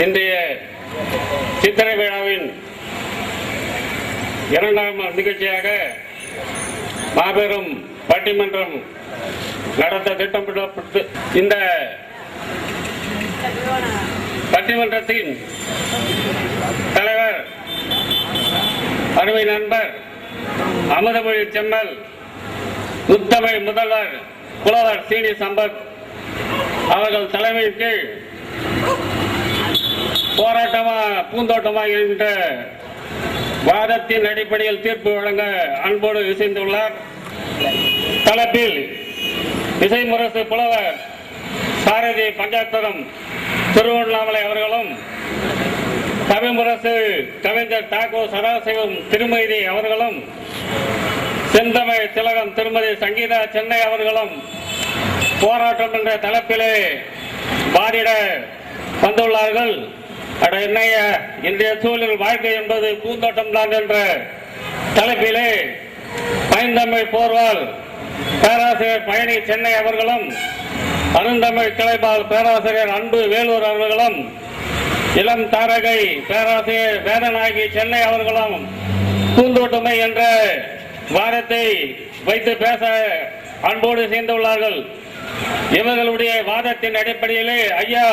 இன்றைய சித்திரை விழாவின் இரண்டாம் நிகழ்ச்சியாக மாபெரும் பட்டிமன்றம் நடத்த திட்டமிடப்பட்டு இந்த பட்டிமன்றத்தின் தலைவர் அருமை நண்பர் அமுதமொழி செம்மல், முத்தமிழ் முதல்வர் புலவர் சீனி சம்பத் அவர்கள் தலைமையின் கீழ் போராட்டமா பூந்தோட்டமா என்ற வாதத்தின் அடிப்படையில் தீர்ப்பு வழங்க அன்போடு இசைந்துள்ளார். தலைப்பில் இசைமுரசு புலவர் சாரதி பஞ்சாத்தரம் திருவண்ணாமலை அவர்களும், கவிமுரசு கவிஞர் தாக்கோ சதாசிவம் திருமதி அவர்களும், செந்தமிழ் திலகம் திருமதி சங்கீதா சென்னை அவர்களும் போராட்டம் என்ற தலைப்பிலே வாதிட வந்துள்ளார்கள். என்னைய இன்றைய சூழல் வாழ்க்கை என்பது பூந்தோட்டம் தான் என்ற தலைப்பிலே பைந்தமிழ் போர்வால் பேராசிரியர் பயணி சென்னை அவர்களும், அருந்தமிழ் கிளைப்பால் பேராசிரியர் அன்பு வேலூர் அவர்களும், இளம் தாரகை பேராசிரியர் வேதநாயகி சென்னை அவர்களும் பூந்தோட்டமை என்ற வாதத்தை வைத்து பேச அன்போடு சேர்ந்துள்ளார்கள். இவர்களுடைய வாதத்தின் அடிப்படையிலே ஐயா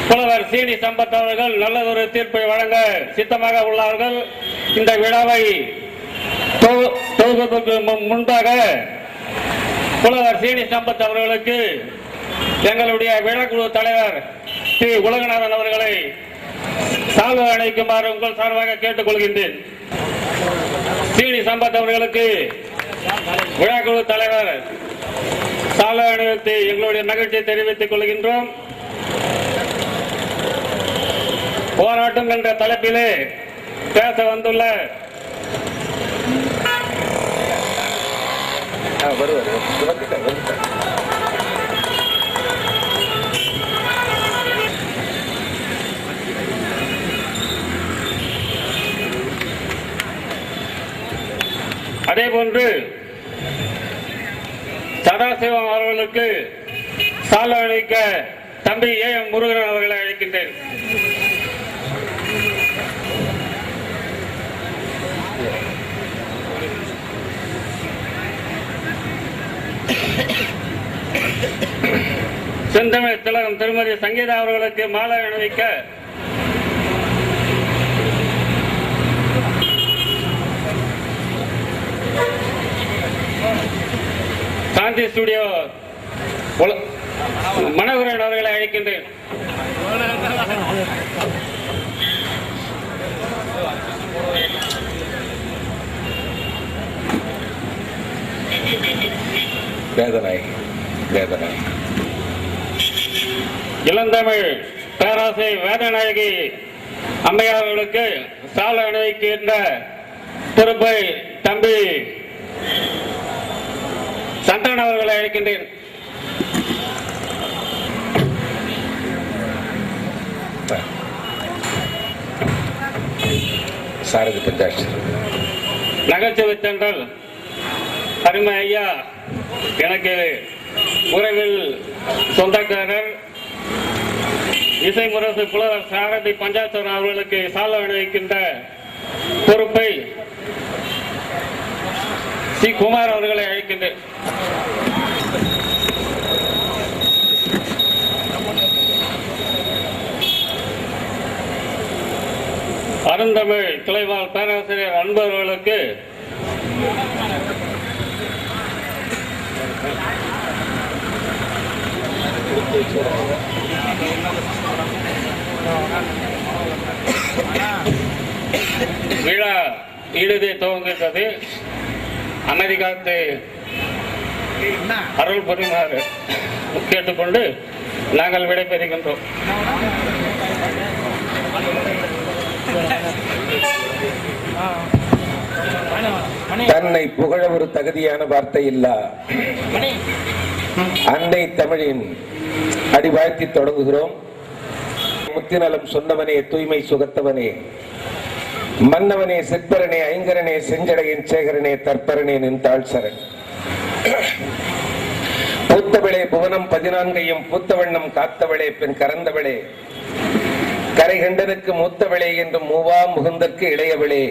புலவர் சீனி சம்பத் அவர்கள் நல்லதொரு தீர்ப்பை வழங்க சித்தமாக உள்ளார்கள். இந்த விழாவை தொகுப்பதற்கு முன்பாக புலவர் சீனி சம்பத் அவர்களுக்கு எங்களுடைய விழாக்குழு தலைவர் ஸ்ரீ உலகநாதன் அவர்களை சால்வை அணைக்குமாறு உங்கள் சார்பாக கேட்டுக் கொள்கின்றேன். சீனி சம்பத் அவர்களுக்கு விழாக்குழு தலைவர் சால்வை அணிவித்து எங்களுடைய மகிழ்ச்சியை தெரிவித்துக் கொள்கின்றோம். போராட்டம் என்ற தலைப்பிலே பேச வந்துள்ள அதே போன்று சதாசிவம் அவர்களுக்கு சால்வை அணிவிக்க தம்பி ஏ.எம். முருகன் அவர்களை அழைக்கின்றேன். செந்தமிழ் திலகம் திருமதி சங்கீதா அவர்களுக்கு மாலை அணிவிக்க சாந்தி ஸ்டுடியோ மனோகரன் அவர்களை அழைக்கின்றேன். இளந்தமிழ் பேராசை வேதநாயகி அம்மையார் அவர்களுக்கு சால்வை அணிவிக்கின்ற பொறுப்பை தம்பி சந்தன் அவர்களை அழைக்கின்றேன். சாரதி பஞ்சாட்சி நகைச்சுவை தென்றல் அருமை ஐயா, எனக்கு உறவில் சொந்தக்காரர் இசைமுரசு புலவர் சாரதி பஞ்சாத்தரம் அவர்களுக்கு சால்வை அணிவிக்கின்ற பொறுப்பை சி குமார் அவர்களை அழைக்கின்றேன். அருந்தமிழ் கிளைவால் பேராசிரியர் அன்பு அவர்களுக்கு விழா இறுதி துவங்குகிறது. அமெரிக்காத்து அருள் புரிமாறு கேட்டுக்கொண்டு நாங்கள் விடைபெறுகின்றோம். தன்னை புகழ ஒரு தகுதியான வார்த்தை இல்ல அன்னை தமிழின் அடிவாழ்த்தி தொடங்குகிறோம். முத்திநலம் சொன்னவனே, தூய்மை சுகத்தவனே, மன்னவனே, சிற்பரனே, ஐங்கரனே, செஞ்சடையின் சேகரனே, தற்பரனே, நின் தாழ்சரன். பூத்தவளே புவனம் 14 பூத்தவண்ணம் காத்தவளே, பெண் கறந்தவளே, மலைகண்டனுக்கு மூத்தவளே என்று மூவா முகுந்தற்கு இளையவளே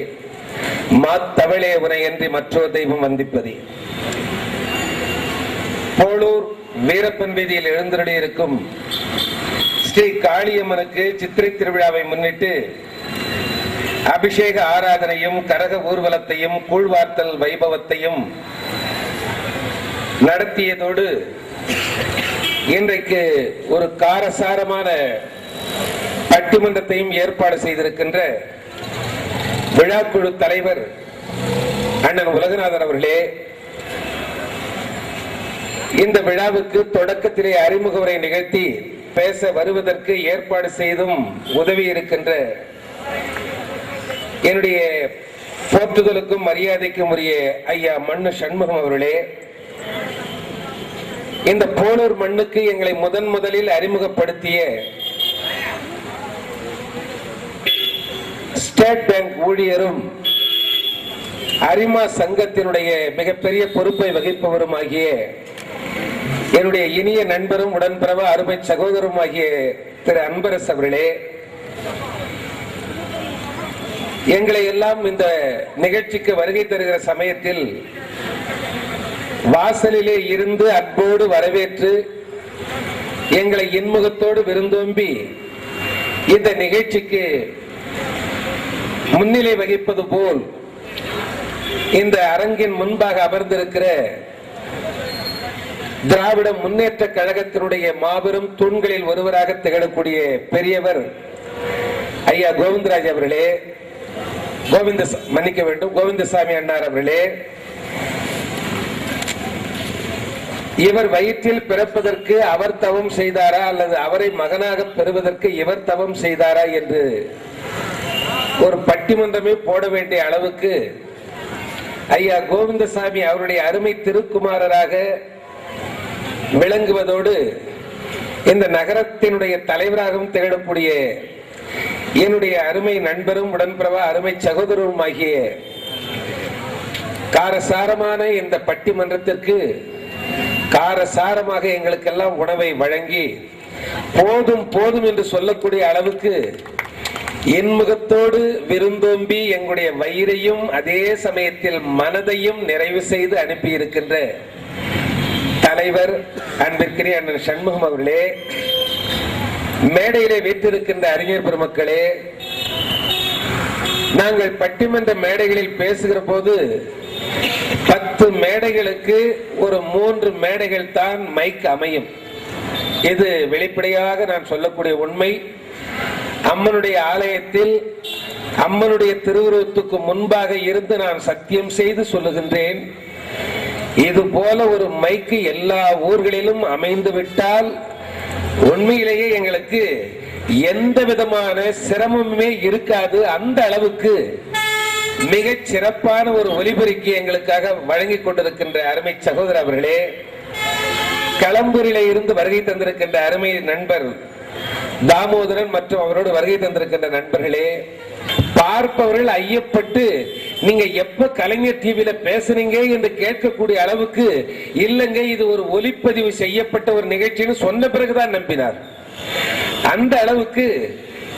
மாத்தவளே உனை என்று மற்றொரு தெய்வம் வந்திப்பதே. போளூர் வீரப்பன் வீதியில் எழுந்தருளி இருக்கும் ஸ்ரீ காளியம்மனுக்கு சித்திரை திருவிழாவை முன்னிட்டு அபிஷேக ஆராதனையும் கரக ஊர்வலத்தையும் கூழ்வார்த்தல் வைபவத்தையும் நடத்தியதோடு இன்றைக்கு ஒரு காரசாரமான பட்டிமன்றத்தையும் ஏற்பாடு செய்திருக்கின்ற விழாக்குழு தலைவர் அண்ணன் உலகநாதன் அவர்களே, இந்த விழாவுக்கு தொடக்கத்திலே அறிமுக உரை நிகழ்த்தி பேச வருவதற்கு ஏற்பாடு செய்தும் உதவி இருக்கின்ற என்னுடைய போற்றுதலுக்கும் மரியாதைக்கும் உரிய ஐயா மண்ணு சண்முகம் அவர்களே, இந்த போலூர் மண்ணுக்கு எங்களை முதலில் அறிமுகப்படுத்திய ஸ்டேட் பேங்க் ஊழியரும் அரிமா சங்கத்தினுடைய மிகப்பெரிய பொறுப்பை வகிப்பவரும் ஆகிய என்னுடைய இனிய நண்பரும் உடன்பிறவ அருமை சகோதரரும் ஆகிய திரு அன்பரசு அவர்களே, எங்களை எல்லாம் இந்த நிகழ்ச்சிக்கு வருகை தருகிற சமயத்தில் வாசலிலே இருந்து அன்போடு வரவேற்று எங்களை இன்முகத்தோடு விருந்தோம்பி இந்த நிகழ்ச்சிக்கு முன்னிலை வகிப்பது போல் இந்த அரங்கின் முன்பாக அமர்ந்திருக்கிற திராவிட முன்னேற்ற கழகத்தினுடைய மாபெரும் தூண்களில் ஒருவராக திகழக்கூடிய பெரியவர் ஐயா கோவிந்தராஜ் அவர்களே, மன்னிக்க வேண்டும் கோவிந்தசாமி அண்ணார் அவர்களே, இவர் வயிற்றில் பிறப்பதற்கு அவர் தவம் செய்தாரா அல்லது அவரை மகனாக பெறுவதற்கு இவர் தவம் செய்தாரா என்று ஒரு பட்டிமன்றமே போட வேண்டிய அளவுக்கு ஐயா கோவிந்தசாமி அவருடைய அருமை திருக்குமாரராக விளங்குவதோடு இந்த நகரத்தினுடைய தலைவராகவும் திகழக்கூடிய என்னுடைய அருமை நண்பரும் உடன்பிறவா அருமை சகோதரரும் ஆகிய காரசாரமான இந்த பட்டிமன்றத்திற்கு காரசாரமாக எங்களுக்கெல்லாம் உணவை வழங்கி போதும் போதும் என்று சொல்லக்கூடிய அளவுக்கு இன்முகத்தோடு விருந்தோம்பி எங்களுடைய வயிறையும் அதே சமயத்தில் மனதையும் நிறைவு செய்து அனுப்பி இருக்கின்ற தலைவர் அன்பிற்குரிய அண்ணன் சண்முகம் அவர்களே, மேடையிலே வீற்றிருக்கின்ற அறிஞர் பெருமக்களே, நாங்கள் பட்டிமன்ற மேடைகளில் பேசுகிற போது 10 மேடைகளுக்கு ஒரு 3 மேடைகள் தான் மைக் அமையும். இது வெளிப்படையாக நான் சொல்லக்கூடிய உண்மை. அம்மனுடைய ஆலயத்தில் அம்மனுடைய திருவுருவத்துக்கு முன்பாக இருந்து நான் சத்தியம் செய்து சொல்லுகின்றேன், இது போல ஒரு மைக்கு எல்லா ஊர்களிலும் அமைந்து விட்டால் உண்மையிலேயே எங்களுக்கு எந்த விதமான சிரமமுமே இருக்காது. அந்த அளவுக்கு மிக சிறப்பான ஒரு ஒலிபெருக்கி எங்களுக்காக வழங்கி கொண்டிருக்கின்ற அருமை சகோதரர் அவர்களே, களம்பூரிலே இருந்து வருகை தந்திருக்கின்ற அருமை நண்பர் தாமோதரன் மற்றும் அவரோடு வருகை தந்திருக்கின்ற நண்பர்களே, பார்ப்பவர்கள் ஐயப்பட்டு நீங்க எப்ப கலைஞர் டிவியில பேசுறீங்க என்று கேட்கக்கூடிய அளவுக்கு இல்லங்க இது ஒரு ஒலிப்பதிவு செய்யப்பட்ட ஒரு நிகழ்ச்சின்னு சொன்ன பிறகுதான் நம்பினார். அந்த அளவுக்கு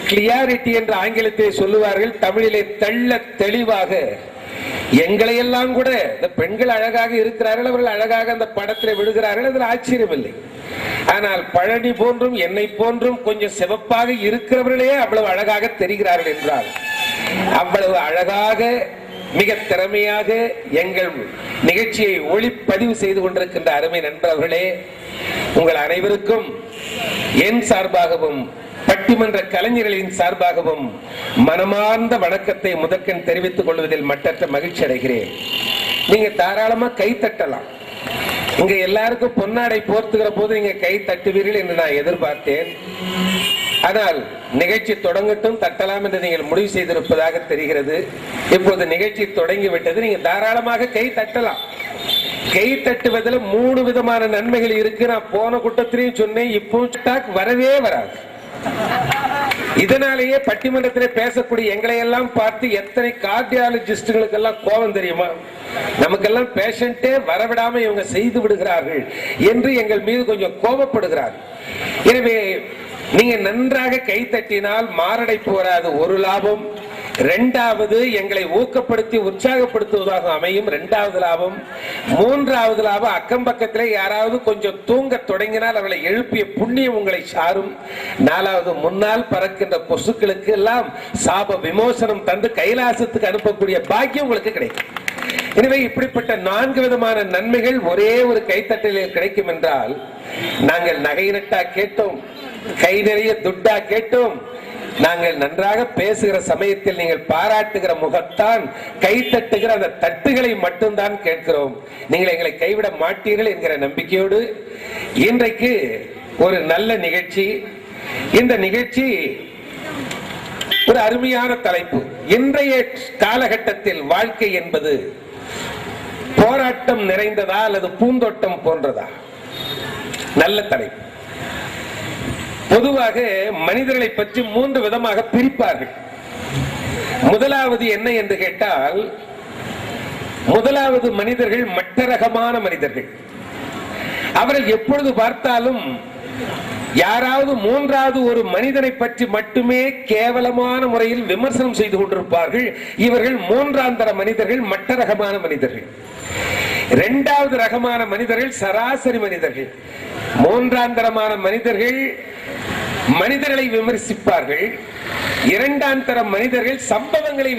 கிளியாரிட்டி என்ற ஆங்கிலத்தை சொல்லுவார்கள், தமிழிலே தெள்ள தெளிவாக எங்களையெல்லாம் கூட இந்த பெண்கள் அழகாக இருக்கிறார்கள், அவர்கள் அழகாக அந்த படத்தில் விடுகிறார்கள், அதில் ஆச்சரியம் இல்லை. ஆனால் பழனி போன்றும் என்னை போன்றும் கொஞ்சம் சிவப்பாக இருக்கிறவர்களே அவ்வளவு அழகாக தெரிகிறார்கள் என்றால் அவ்வளவு அழகாக மிக திறமையாக எங்கள் நிகழ்ச்சியை ஒளிப்பதிவு செய்து கொண்டிருக்கின்ற அருமை நண்பர்களே, உங்கள் அனைவருக்கும் என் சார்பாகவும் பட்டிமன்ற கலைஞர்களின் சார்பாகவும் மனமார்ந்த வணக்கத்தை முதற்கண் தெரிவித்துக் கொள்வதில் மட்டற்ற மகிழ்ச்சி அடைகிறேன். நீங்க தாராளமா கை தட்டலாம். இங்க எல்லாருக்கும் பொன்னாடை போர்த்துகிற போது நீங்க கை தட்டுவீர்கள் என்று நான் எதிர்பார்த்தேன். ஆனால் நிகழ்ச்சி தொடங்கட்டும், தட்டலாம் என்று நீங்கள் முடிவு செய்திருப்பதாக தெரிகிறது. இப்போது நிகழ்ச்சி தொடங்கிவிட்டது, நீங்க தாராளமாக கை தட்டலாம். கை தட்டுவதில் 3 விதமான நன்மைகள் இருக்கு. நான் போன கூட்டத்திலையும் சொன்னேன், இப்போ வரவே வராது. இதனாலேயே பட்டிமன்றத்திலே பேசக்கூடிய எங்களை எல்லாம் பார்த்து எத்தனை கார்டியாலஜிஸ்டுகளுக்கு எல்லாம் கோபம் தெரியுமா? நமக்கெல்லாம் பேஷண்டே வரவிடாம இவங்க செய்து விடுகிறார்கள் என்று எங்கள் மீது கொஞ்சம் கோபப்படுகிறார்கள். எனவே நீங்க நன்றாக கை தட்டினால் மாரடைப்பு வராது, ஒரு லாபம். இரண்டாவது, எங்களை ஊக்கப்படுத்தி உற்சாகப்படுத்துவதாக அமையும், இரண்டாவது லாபம். மூன்றாவது லாபம், அக்கம் பக்கத்திலே யாராவது கொஞ்சம் தூங்க தொடங்கினால் அவளை எழுப்பிய புண்ணியம் உங்களை சாரும். நாலாவது, முன்னால் பறக்கின்ற கொசுக்களுக்கு எல்லாம் சாப விமோசனம் தந்து கைலாசத்துக்கு அனுப்பக்கூடிய பாக்கியம் உங்களுக்கு கிடைக்கும். எனவே இப்படிப்பட்ட 4 விதமான நன்மைகள் ஒரே ஒரு கைத்தட்டலில் கிடைக்கும் என்றால், நாங்கள் நகை நட்டா கேட்டோம், கை நிறைய துட்டா கேட்டோம், நாங்கள் நன்றாக பேசுகிற சமயத்தில் நீங்கள் பாராட்டுகிற முகத்தான், கை தட்டுகிற அந்த தட்டுகளை மட்டும்தான் கேட்கிறோம். நீங்கள் எங்களை கைவிட மாட்டீர்கள் என்கிற நம்பிக்கையோடு இன்றைக்கு ஒரு நல்ல நிகழ்ச்சி. இந்த நிகழ்ச்சி ஒரு அருமையான தலைப்பு. இன்றைய காலகட்டத்தில் வாழ்க்கை என்பது போராட்டம் நிறைந்ததா அல்லது பூந்தோட்டம் போன்றதா? நல்ல தலைப்பு. பொதுவாக மனிதர்களை பற்றி 3 விதமாக பிரிப்பார்கள். முதலாவது என்ன என்று கேட்டால், முதலாவது மனிதர்கள் மற்ற ரகமான மனிதர்கள். அவர்கள் எப்பொழுது பார்த்தாலும் யாராவது மூன்றாவது ஒரு மனிதனை பற்றி மட்டுமே கேவலமான முறையில் விமர்சனம் செய்து கொண்டிருப்பார்கள். இவர்கள் மூன்றாந்தர மனிதர்கள், மற்ற ரகமான மனிதர்கள். இரண்டாவது ரகமான மனிதர்கள் சராசரி மனிதர்கள். மூன்றாந்தரமான மனிதர்கள் மனிதர்களை விமர்சிப்பார்கள். இரண்டாம் தர மனிதர்கள் சம்பவங்களை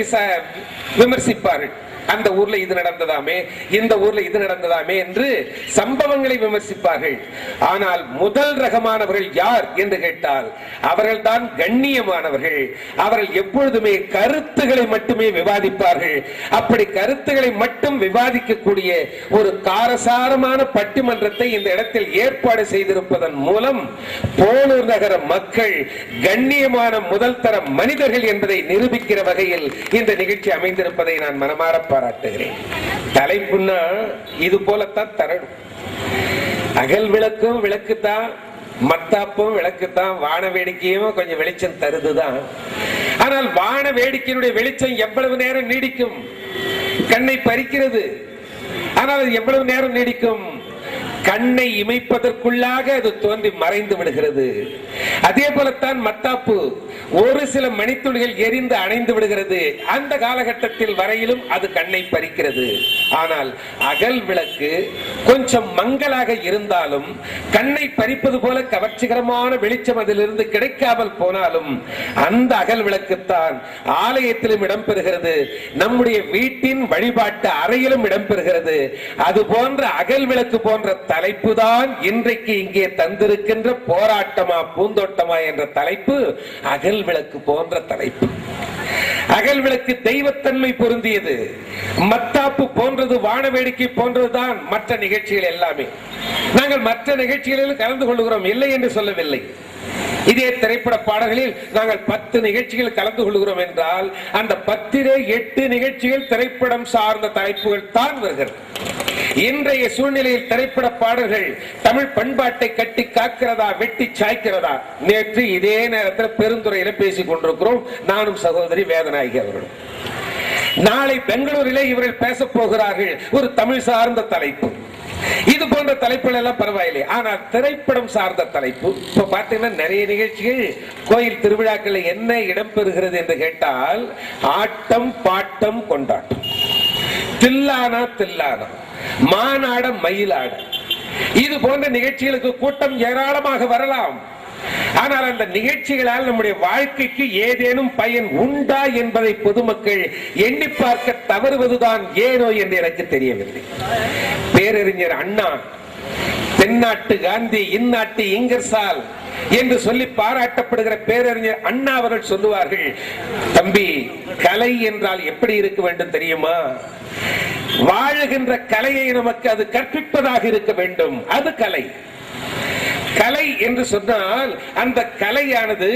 விமர்சிப்பார்கள். அந்த ஊர்ல இது நடந்ததாமே, இந்த ஊர்ல இது நடந்ததாமே என்று சம்பவங்களை விமர்சிப்பார்கள். ஆனால் முதல் ரகமானவர்கள் யார் என்று கேட்டால் அவர்கள் தான் கண்ணியமானவர்கள். அவர்கள் எப்பொழுதுமே கருத்துக்களை மட்டுமே விவாதிப்பார்கள். அப்படி கருத்துக்களை மட்டும் விவாதிக்கக்கூடிய ஒரு காரசாரமான பட்டிமன்றத்தை இந்த இடத்தில் ஏற்பாடு செய்திருப்பதன் மூலம் போலூர் நகர மக்கள் கண்ணியமான முதல் தர மனிதர்கள் என்பதை நிரூபிக்கிற வகையில் இந்த நிகழ்ச்சி அமைந்திருப்பதை நான் மனமாற பாராட்டுகிறேன். தலைப்புன்னா இது போலத்தான் தரணும். அகல் விளக்கும் விளக்குத்தான், மத்தாப்பும் விளக்குத்தான், வான வேடிக்கையும் கொஞ்சம் வெளிச்சம் தருதுதான். ஆனால் வான வேடிக்கையினுடைய வெளிச்சம் எவ்வளவு நேரம் நீடிக்கும்? கண்ணை பறிக்கிறது. ஆனால் அது எவ்வளவு நேரம் நீடிக்கும்? கண்ணை இமைப்பதற்குள்ளாக அது தோன்றி மறைந்து விடுகிறது. அதே போலத்தான் மத்தாப்பு ஒரு சில மணித்துளிகள் எரிந்து அணைந்து விடுகிறது. அந்த காலகட்டத்தில் வரையிலும் அது கண்ணை பறிக்கிறது. ஆனால் அகல் விளக்கு கொஞ்சம் மங்கலாக இருந்தாலும் கண்ணை பறிப்பது போல கவர்ச்சிகரமான வெளிச்சம் அதிலிருந்து கிடைக்காமல் போனாலும் அந்த அகல் விளக்குத்தான் ஆலயத்திலும் இடம்பெறுகிறது, நம்முடைய வீட்டின் வழிபாட்டு அறையிலும் இடம்பெறுகிறது. அது போன்ற அகல் விளக்கு போன்ற தலைப்பு தான் இன்றைக்கு இங்கே தந்திருக்கின்ற போராட்டமா பூந்தோட்டமா என்ற தலைப்பு அகல் விளக்கு போன்ற தலைப்பு. அகல் விளக்கு தெய்வத்தன்மை பொருந்தியது. மத்தாப்பு போன்றது, வான வேடிக்கை போன்றதுதான் மற்ற நிகழ்ச்சிகள் எல்லாமே. நாங்கள் மற்ற நிகழ்ச்சிகளில் கலந்து கொள்கிறோம், இல்லை என்று சொல்லவில்லை. இதே திரைப்பட பாடல்களில் நாங்கள் 10 நிகழ்ச்சிகள் கலந்து கொள்கிறோம் என்றால் அந்த 10 8 நிகழ்ச்சிகள் திரைப்படம் சார்ந்த தலைப்புகள் தான் வருகிறது. இன்றைய சூழ்நிலையில் திரைப்பட பாடல்கள் தமிழ் பண்பாட்டை கட்டி காக்கிறதா, வெட்டி சாய்க்கிறதா? நேற்று இதே நேரத்தில் பெருந்துறையில பேசிக் கொண்டிருக்கிறோம், நானும் சகோதரி வேதநாயகி அவர்களும். நாளை பெங்களூரிலே இவர்கள் பேச போகிறார்கள் ஒரு தமிழ் சார்ந்த தலைப்பு. இது போன்ற தலைப்புகள் எல்லாம் பரவாயில்லை. ஆனால் திரைப்படம் சார்ந்த தலைப்பு இப்ப பாத்தீங்கன்னா நிறைய நிகழ்ச்சிகள் கோயில் திருவிழாக்கள் என்ன இடம்பெறுகிறது என்று கேட்டால் ஆட்டம் பாட்டம் கொண்டாட்டம், தில்லானா தில்லானா, மாநாட மயிலாட, இது போன்ற நிகழ்ச்சிகளுக்கு கூட்டம் ஏராளமாக வரலாம். ஆனால் அந்த நிகழ்ச்சிகளால் நம்முடைய வாழ்க்கைக்கு ஏதேனும் பயன் உண்டா என்பதை பொதுமக்கள் எண்ணி பார்க்க தவறுவதுதான் ஏனோ என்று எனக்கு தெரியவில்லை. பேரறிஞர் அண்ணா, தென்னாட்டு காந்தி, இந்நாட்டு இங்கர்சால் என்று சொல்லி பாராட்டப்படுகிற பேரறிஞர் அண்ணா அவர்கள் சொல்லுவார்கள், தம்பி, கலை என்றால் எப்படி இருக்க வேண்டும் தெரியுமா? வாழுகின்ற கலையை நமக்கு அது கற்பிப்பதாக இருக்க வேண்டும். அது கலை. கலை என்று சொன்னால் அந்த கலையானது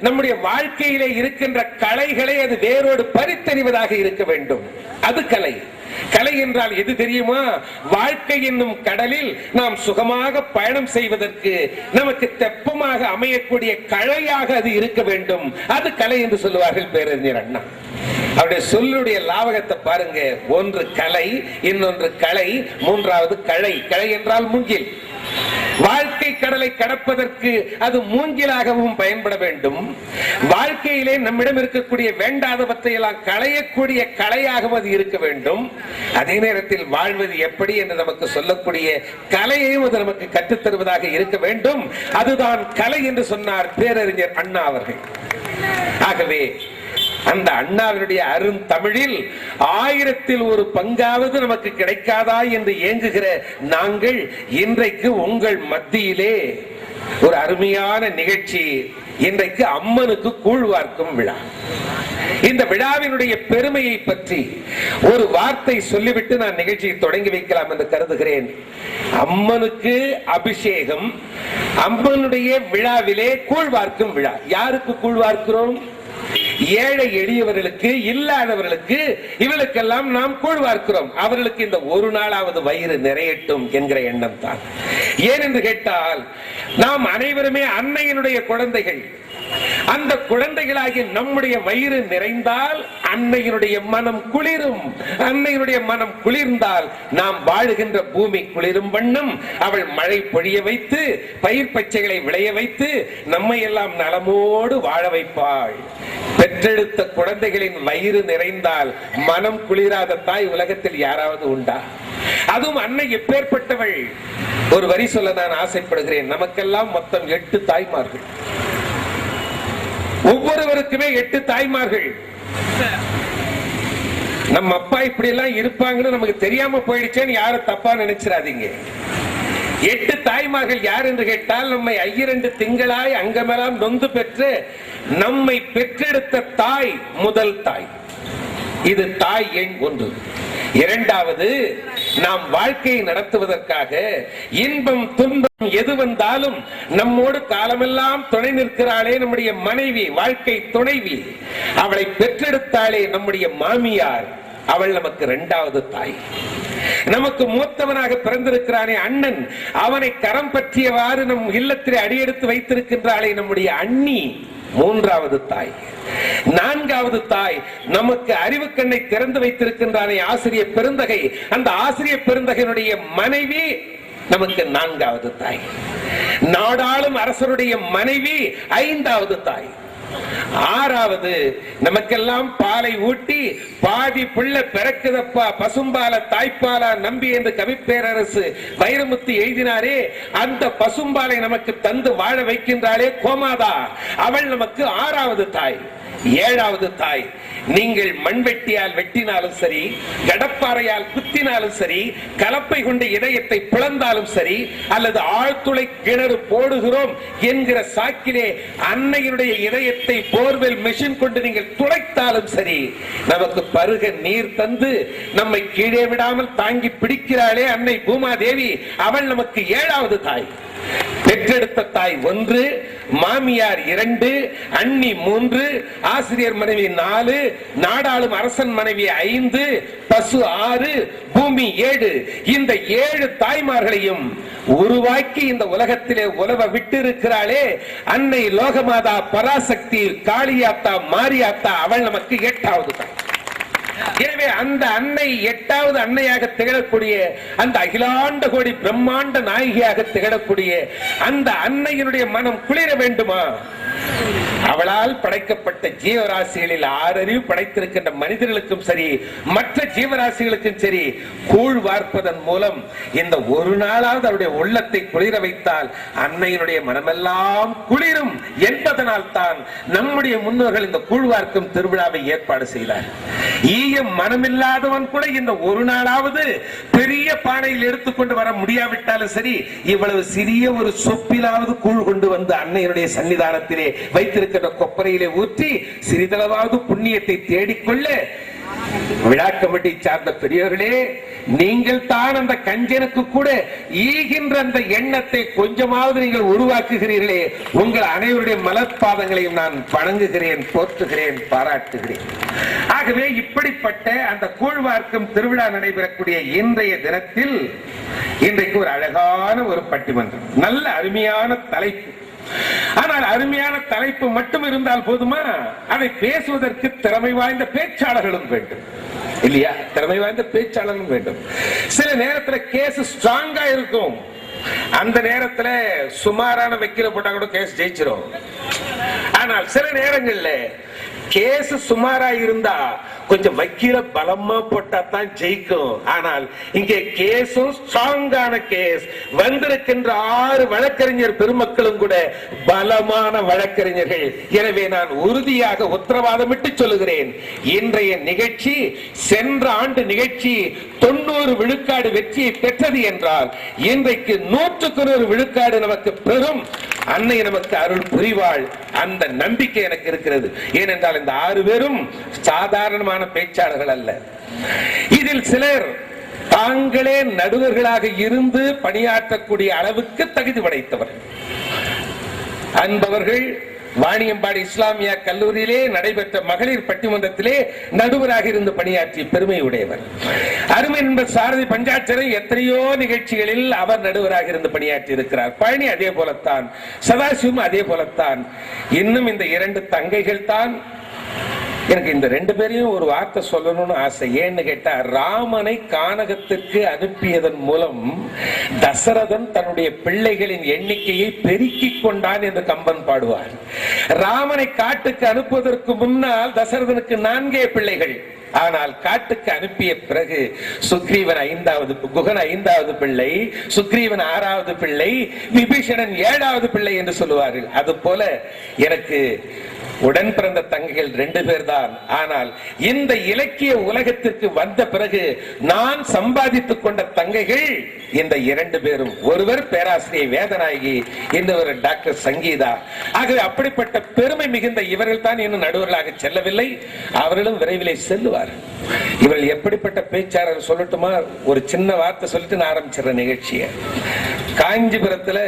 நம்முடைய வாழ்க்கையிலே இருக்கின்ற கலைகளை அது வேரோடு பறித்தறிவதாக இருக்க வேண்டும். அது கலை. கலை என்றால் எது தெரியுமா? வாழ்க்கை என்னும் கடலில் நாம் சுகமாக பயணம் செய்வதற்கு நமக்கு தெப்பமாக அமையக்கூடிய கலையாக அது இருக்க வேண்டும். அது கலை என்று சொல்லுவார்கள் பேரறிஞர் அண்ணா. அவருடைய சொல்லுடைய லாவகத்தை பாருங்க. ஒன்று கலை, இன்னொன்று கலை, மூன்றாவது களை. களை என்றால் மூங்கில். வாழ்க்கைக்கு கடலை கடப்பதற்கு அது மூங்கிலாகவும் பயன்பட வேண்டும். வாழ்க்கையிலே நம்மிடம் இருக்கக்கூடிய வேண்டாதவற்றை எல்லாம் களையக்கூடிய கலையாகவும் அது இருக்க வேண்டும். அதே நேரத்தில் வாழ்வது எப்படி என்று நமக்கு சொல்லக்கூடிய கலையையும் அது நமக்கு கற்றுத்தருவதாக இருக்க வேண்டும். அதுதான் கலை என்று சொன்னார் பேரறிஞர் அண்ணா அவர்கள். ஆகவே அந்த அண்ணாவினுடைய அருந்தமிழில் 1000ல் ஒரு பங்காவது நமக்கு கிடைக்காதா என்று ஏங்குகிற நாங்கள் இன்றைக்கு உங்கள் மத்தியிலே ஒரு அருமையான நிகழ்ச்சி. இன்றைக்கு அம்மனுக்கு கூழ் வார்க்கும் விழா. இந்த விழாவினுடைய பெருமையை பற்றி ஒரு வார்த்தை சொல்லிவிட்டு நான் நிகழ்ச்சியை தொடங்கி வைக்கலாம் என்று கருதுகிறேன். அம்மனுக்கு அபிஷேகம், அம்மனுடைய விழாவிலே கூழ் வார்க்கும் விழா. யாருக்கு கூழ் வார்க்கிறோம்? ஏழை எளியவர்களுக்கு, இல்லாதவர்களுக்கு, இவர்களுக்கெல்லாம் நாம் கூழ் வார்க்கிறோம். அவர்களுக்கு இந்த ஒரு நாளாவது வயிறு நிறையட்டும் என்கிற எண்ணம் தான். ஏனென்று கேட்டால் நாம் அனைவருமே அன்னையினுடைய குழந்தைகள். அந்த குழந்தைகளாகிய நம்முடைய வயிறு நிறைந்தால் அன்னையினுடைய மனம் குளிரும். அன்னையினுடைய மனம் குளிர்ந்தால் நாம் வாழுகின்ற பூமி குளிரும் வண்ணம் அவள் மழை பொழிய வைத்து பயிர் பச்சைகளை விளைய வைத்து நம்மை எல்லாம் நலமோடு வாழ வைப்பாள். பெற்றெடுத்த குழந்தைகளின் வயிறு நிறைந்தால் மனம் குளிராத தாய் உலகத்தில் யாராவது உண்டா? அதுவும் அன்னை எப்பேற்பட்டவள். ஒரு வரி சொல்ல நான் ஆசைப்படுகிறேன். நமக்கெல்லாம் மொத்தம் 8 தாய்மார்கள். ஒவ்வொருவருக்குமே 8 தாய்மார்கள். நம்ம அப்பா இப்படி எல்லாம் இருப்பாங்கன்னு நமக்கு தெரியாம போயிடுச்சேன்னு யாரும் தப்பா நினைச்சிடாதீங்க. 8 தாய்மார்கள் யார் என்று கேட்டால், நம்மை 2 திங்களாய் அங்கமெல்லாம் நொந்து பெற்று நம்மை பெற்றெடுத்த தாய் முதல் தாய். இது தாய் எண் 1. இரண்டாவது, நாம் வாழ்க்கையை நடத்துவதற்காக இன்பம் துன்பம் எது வந்தாலும் நம்மோடு காலமெல்லாம் துணை நிற்கிறாளே நம்முடைய மனைவி, வாழ்க்கை துணைவி. அவளை பெற்றெடுத்தாளே நம்முடைய மாமியார், அவள் நமக்கு 2வது தாய். நமக்கு மூத்தவனாக பிறந்திருக்கிறானே அண்ணன், அவனை கரம் பற்றியவாறு நம் இல்லத்திலே அடியெடுத்து வைத்திருக்கின்றாளே நம்முடைய அண்ணி, 3வது தாய். 4வது தாய், நமக்கு அறிவு கண்ணை திறந்து வைத்திருக்கின்றானே ஆசிரியர் பெருந்தகை, அந்த ஆசிரியர் பெருந்தகையினுடைய மனைவி நமக்கு 4வது தாய். நாடாளும் அரசருடைய மனைவி 5வது தாய். 6வது, நமக்கெல்லாம் பாலை ஊட்டி பாதி பிள்ளை பிறக்குதப்பா பசும்பால தாய்ப்பாலா நம்பி என்று கவிப்பேரரசு வைரமுத்து எழுதினாரே, அந்த பசும்பாலை நமக்கு தந்து வாழ வைக்கின்றாளே கோமாதா, அவள் நமக்கு 6வது தாய். 7வது தாய், நீங்கள் மண்வெட்டியால் வெட்டினாலும் சரி, கடப்பாறையால் குத்தினாலும் சரி, கலப்பை கொண்ட இதயத்தை பிளந்தாலும் சரி, அல்லது ஆழ்துளை கிணறு போடுகிறோம் என்கிற சாக்கிலே அன்னையினுடைய இதயத்தை போர்வெல் மெஷின் கொண்டு நீங்கள் துளைத்தாலும் சரி, நமக்கு பருக நீர் தந்து நம்மை கீழே விடாமல் தாங்கி பிடிக்கிறாளே அன்னை பூமாதேவி, அவள் நமக்கு 7வது தாய். பெற்றெடுத்த தாய் 1, மாமியார் 2, அண்ணி 3, ஆசிரியர் மனைவி 4, நாடாளும் அரசன் மனைவி 5, பசு 6, பூமி 7. இந்த 7 தாய்மார்களையும் உருவாக்கி இந்த உலகத்திலே உலவ விட்டு இருக்கிறாளே அன்னை லோகமாதா பராசக்தி காளியாத்தா மாரியாத்தா, அவள் நமக்கு 8வது தாய். எனவே அந்த அன்னை 8வது அன்னையாக திகழக்கூடிய, அந்த அகிலாண்ட கோடி பிரம்மாண்ட நாயகியாக திகழக்கூடிய அந்த அன்னையினுடைய மனம் குளிர வேண்டுமா? அவளால் படைக்கப்பட்ட ஜீவராசிகளில் 6 அறிவு படைத்திருக்கின்ற மனிதர்களுக்கும் சரி, மற்ற ஜீவராசிகளுக்கும் சரி, கூழ் வார்ப்பதன் மூலம் இந்த ஒரு நாளாவது அவருடைய உள்ளத்தை குளிர வைத்தால் அன்னையினுடைய மனமெல்லாம் குளிரும் என்பதனால் தான் நம்முடைய முன்னோர்கள் இந்த கூழ் வார்க்கும் திருவிழாவை ஏற்பாடு செய்தார். ஈயம் மனமில்லாதவன் கூட இந்த ஒரு நாளாவது பெரிய பானையில் எடுத்துக்கொண்டு வர முடியாவிட்டாலும் சரி, இவ்வளவு சிறிய ஒரு சொப்பிலாவது கூழ் கொண்டு வந்து அன்னையினுடைய சன்னிதானத்திலே வைத்திருக்கிற கொப்பரையிலே ஊற்றி சிறிதளவாவது புண்ணியத்தை தேடிக்கொள்ள, விழா கமிட்டி சார்ந்த பெரியவர்களே, நீங்கள் தான் அந்த கஞ்சனுக்கு கூட ஈகின்ற அந்த எண்ணத்தை கொஞ்சமாவது நீங்கள் உருவாக்குகிறீர்களே, உங்கள் அனைவருடைய மலர்பாதங்களையும் நான் வணங்குகிறேன், போற்றுகிறேன், பாராட்டுகிறேன். ஆகவே இப்படிப்பட்ட அந்த கூழ்வார்க்கும் திருவிழா நடைபெறக்கூடிய இன்றைய தினத்தில் இன்றைக்கு ஒரு அழகான ஒரு பட்டிமன்றம், நல்ல அருமையான தலைப்பு. ஆனால் அருமையான தலைப்பு மட்டும் இருந்தால் போதுமா? அதை பேசுவதற்கு திறமை வாய்ந்த பேச்சாளர்களும் வேண்டும் இல்லையா? திறமை வாய்ந்த பேச்சாளர்களும் வேண்டும். சில நேரத்தில் கேஸ் ஸ்ட்ராங்கா இருக்கும், அந்த நேரத்துல சுமாரான வக்கீல போட்டா கூட கேஸ் ஜெயிச்சிரும். ஆனால் சில நேரங்கள்ல கேஸ் சுமாரா இருந்தா கொஞ்சம் வக்கீல பலமா போட்டா தான் ஜெயிக்கும். ஆனால் இங்கே கேஸும் ஸ்ட்ராங்கான கேஸ் வந்திருக்கின்ற 6 வழக்கறிஞர் பெருமக்களும் கூட பலமான வழக்கறிஞர்கள். எனவே நான் உறுதியாக உத்தரவாதமிட்டு சொல்லுகிறேன், இன்றைய நிகழ்ச்சி சென்ற ஆண்டு நிகழ்ச்சி 90 விழுக்காடு வெற்றியை பெற்றது என்றால் இன்றைக்கு 100 விழுக்காடு நமக்கு பெறும். அன்னை நமக்கு அருள் புரிவாள், அந்த நம்பிக்கை எனக்கு இருக்கிறது. ஏனென்றால் இந்த 6 பேரும் சாதாரணமான பேச்சாளர்கள் அல்ல. இதில் சிலர் தாங்களே நடுவர்களாக இருந்து பணியாற்றக்கூடிய அளவுக்கு தகுதி படைத்தவர்கள். அன்பவர்கள் வாணியம்பாடி இஸ்லாமிய கல்லூரியிலே நடைபெற்ற மகளிர் பட்டிமன்றத்திலே நடுவராக இருந்து பணியாற்றிய பெருமை உடையவர். அருமை நண்பர் சாரதி பஞ்சாட்சரை எத்தனையோ நிகழ்ச்சிகளில் அவர் நடுவராக இருந்து பணியாற்றி இருக்கிறார். பழனி அதே போலத்தான், சதாசிவம் அதே போலத்தான். இன்னும் இந்த 2 தங்கைகள் தான். எனக்கு இந்த 2 பேரையும் ஒரு வார்த்தை சொல்லணும்னு ஆசை. ஏன்னு கேட்டா, ராமனை கானகத்திற்கு அனுப்பியதன் மூலம் தசரதன் தன்னுடைய பிள்ளைகளின் எண்ணிக்கையை பெருக்கிக் கொண்டான் என்று கம்பன் பாடுவார். ராமனை காட்டுக்கு அனுப்புவதற்கு முன்னால் தசரதனுக்கு 4 பிள்ளைகள். ஆனால் காட்டுக்கு அனுப்பிய பிறகு சுக்ரீவன் 5வது, குகன் 5வது பிள்ளை, சுக்ரீவன் 6வது பிள்ளை, விபீஷணன் 7வது பிள்ளை என்று சொல்லுவார்கள். அது போல எனக்கு உடன் பிறந்த தங்கைகள் 2 பேர் தான். ஆனால் இந்த இலக்கிய உலகத்திற்கு வந்த பிறகு நான் சம்பாதித்துக் கொண்ட தங்கைகள் இந்த 2 பேரும். ஒருவர் பேராசிரியர் வேதநாயகி, இன்னொரு டாக்டர் சங்கீதா. ஆகவே அப்படிப்பட்ட பெருமை மிகுந்த இவர்கள் தான் இன்னும் நடுவர்களாக செல்லவில்லை. அவர்களும் விரைவிலே செல்லுவார். இவர்கள் எப்படிப்பட்ட பேச்சாளர் சொல்லட்டுமா? ஒரு சின்ன வார்த்தை சொல்லிட்டு நான் ஆரம்பிச்சிடுற நிகழ்ச்சியை. காஞ்சிபுரத்துல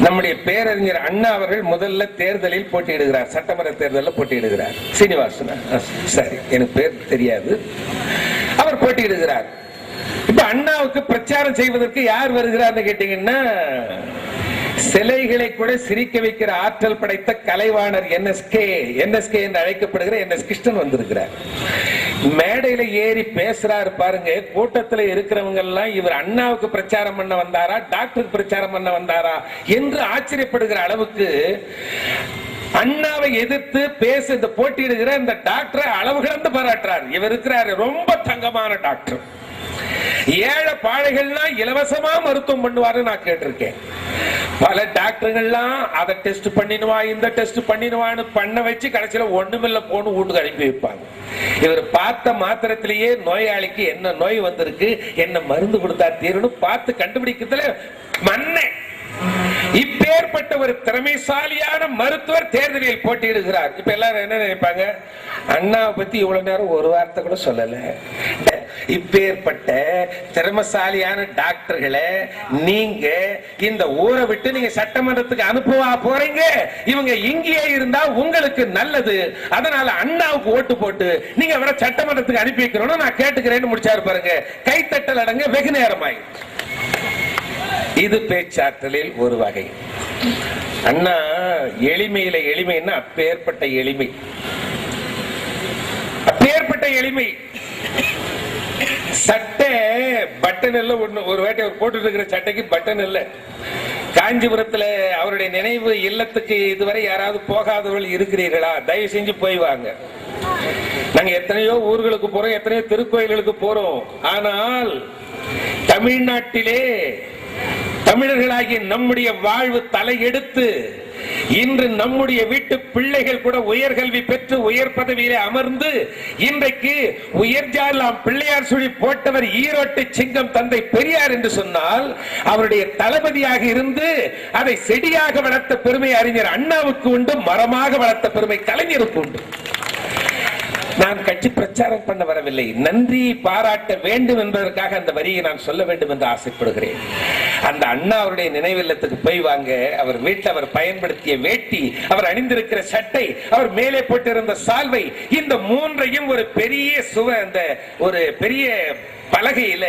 நம்முடைய பேரறிஞர் அண்ணா அவர்கள் முதல்ல தேர்தலில் போட்டியிடுகிறார், சட்டமன்ற தேர்தலில் போட்டியிடுகிறார். சீனிவாசன், சரி எனக்கு பேர் தெரியாது, அவர் போட்டியிடுகிறார். இப்ப அண்ணாவுக்கு பிரச்சாரம் செய்வதற்கு யார் வருகிறார்னு கேட்டீங்கன்னா, சிலைகளை கூட சிரிக்க வைக்கிற ஆற்றல் படைத்த கலைவாணர் NSK என்று அழைக்கப்படுகிற NS கிருஷ்ணன் வந்திருக்கிறார். மேடையில ஏறி பேசுறாரு பாருங்க. கூட்டத்தில் இருக்கிறவங்க எல்லாம் இவர் அண்ணாவுக்கு பிரச்சாரம் பண்ண வந்தாரா, டாக்டருக்கு பிரச்சாரம் பண்ண வந்தாரா என்று ஆச்சரியப்படுகிற அளவுக்கு அண்ணாவை எதிர்த்து பேச இந்த போட்டியிடுகிற இந்த டாக்டரை அளவு கடந்து பாராட்டுறார். இவர் இருக்கிறாரு ரொம்ப தங்கமான டாக்டர். ஏழை பாழைகள்லாம் இலவசமா மருத்துவம் பண்ணுவாரு நான் கேட்டிருக்கேன். பல டாக்டர்கள்லாம் அதை டெஸ்ட் பண்ணிடுவா, இந்த டெஸ்ட் பண்ணிடுவான்னு பண்ண வச்சு கடைசியில ஒண்ணுமில்ல போன்னு வீட்டுக்கு அனுப்பி வைப்பாங்க. இவர் பார்த்த மாத்திரத்திலேயே நோயாளிக்கு என்ன நோய் வந்திருக்கு, என்ன மருந்து கொடுத்தா தீரணும் பார்த்து கண்டுபிடிக்கிறதுல மண்ணே. இப்பேற்பட்ட ஒரு திறமைசாலியான மருத்துவர் தேர்தலில் போட்டியிடுகிறார். இப்ப எல்லாரும் என்ன நினைப்பாங்க, அண்ணாவை பத்தி இவ்வளவு நேரம் ஒரு வார்த்தை கூட சொல்லல. இப்பேற்பட்ட திறமைசாலியான டாக்டர்களை நீங்க இந்த ஊரை விட்டு நீங்க சட்டமன்றத்துக்கு அனுப்புவா போறீங்க? இவங்க இங்கேயே இருந்தா உங்களுக்கு நல்லது, அதனால அண்ணாவுக்கு ஓட்டு போட்டு நீங்க அவரை சட்டமன்றத்துக்கு அனுப்பி வைக்கணும்னு நான் கேட்டுக்கிறேன்னு முடிச்சாரு பாருங்க. கைத்தட்டல் அடங்க வெகு நேரமாய். இது பேச்சாற்றலில் ஒரு வகை. அண்ணா எளிமையில எளிமைன்னா அப்பேற்பட்ட எளிமை, அப்பேற்பட்ட எளிமை. சட்டை பட்டன் இல்ல, ஒரு வேட்டை போட்டு இருக்கிற சட்டைக்கு பட்டன் இல்ல. காஞ்சிபுரத்துல அவருடைய நினைவு இல்லத்துக்கு இதுவரை யாராவது போகாதவர்கள் இருக்கிறீர்களா? தயவு செஞ்சு போய் வாங்க. நாங்க எத்தனையோ ஊர்களுக்கு போறோம், எத்தனையோ திருக்கோயில்களுக்கு போறோம். ஆனால் தமிழ்நாட்டிலே தமிழர்களாகிய நம்முடைய வாழ்வு தலையெடுத்து இன்று நம்முடைய வீட்டு பிள்ளைகள் கூட உயர்கல்வி பெற்று உயர் பதவியிலே அமர்ந்து இன்றைக்கு உயர்ஜாலாம் பிள்ளையார் சுழி போட்டவர் ஈரோட்டு சிங்கம் தந்தை பெரியார் என்று சொன்னால், அவருடைய தளபதியாக இருந்து அதை செடியாக வளர்த்த பெருமை அறிஞர் அண்ணாவுக்கு உண்டு, மரமாக வளர்த்த பெருமை கலைஞருக்கு உண்டு. நான் கட்சி பிரச்சாரம் பண்ண வரவில்லை, நன்றி பாராட்ட வேண்டும் என்பதற்காக அந்த வரியை நான் சொல்ல வேண்டும் என்று ஆசைப்படுகிறேன். அந்த அண்ணா அவருடைய நினைவில்லத்துக்கு போய் வாங்க. அவர் வீட்டில் அவர் பயன்படுத்திய வேட்டி, அவர் அணிந்திருக்கிற சட்டை, அவர் மேலே போட்டிருந்த சால்வை, இந்த மூன்றையும் ஒரு பெரிய அந்த ஒரு பெரிய பலகையில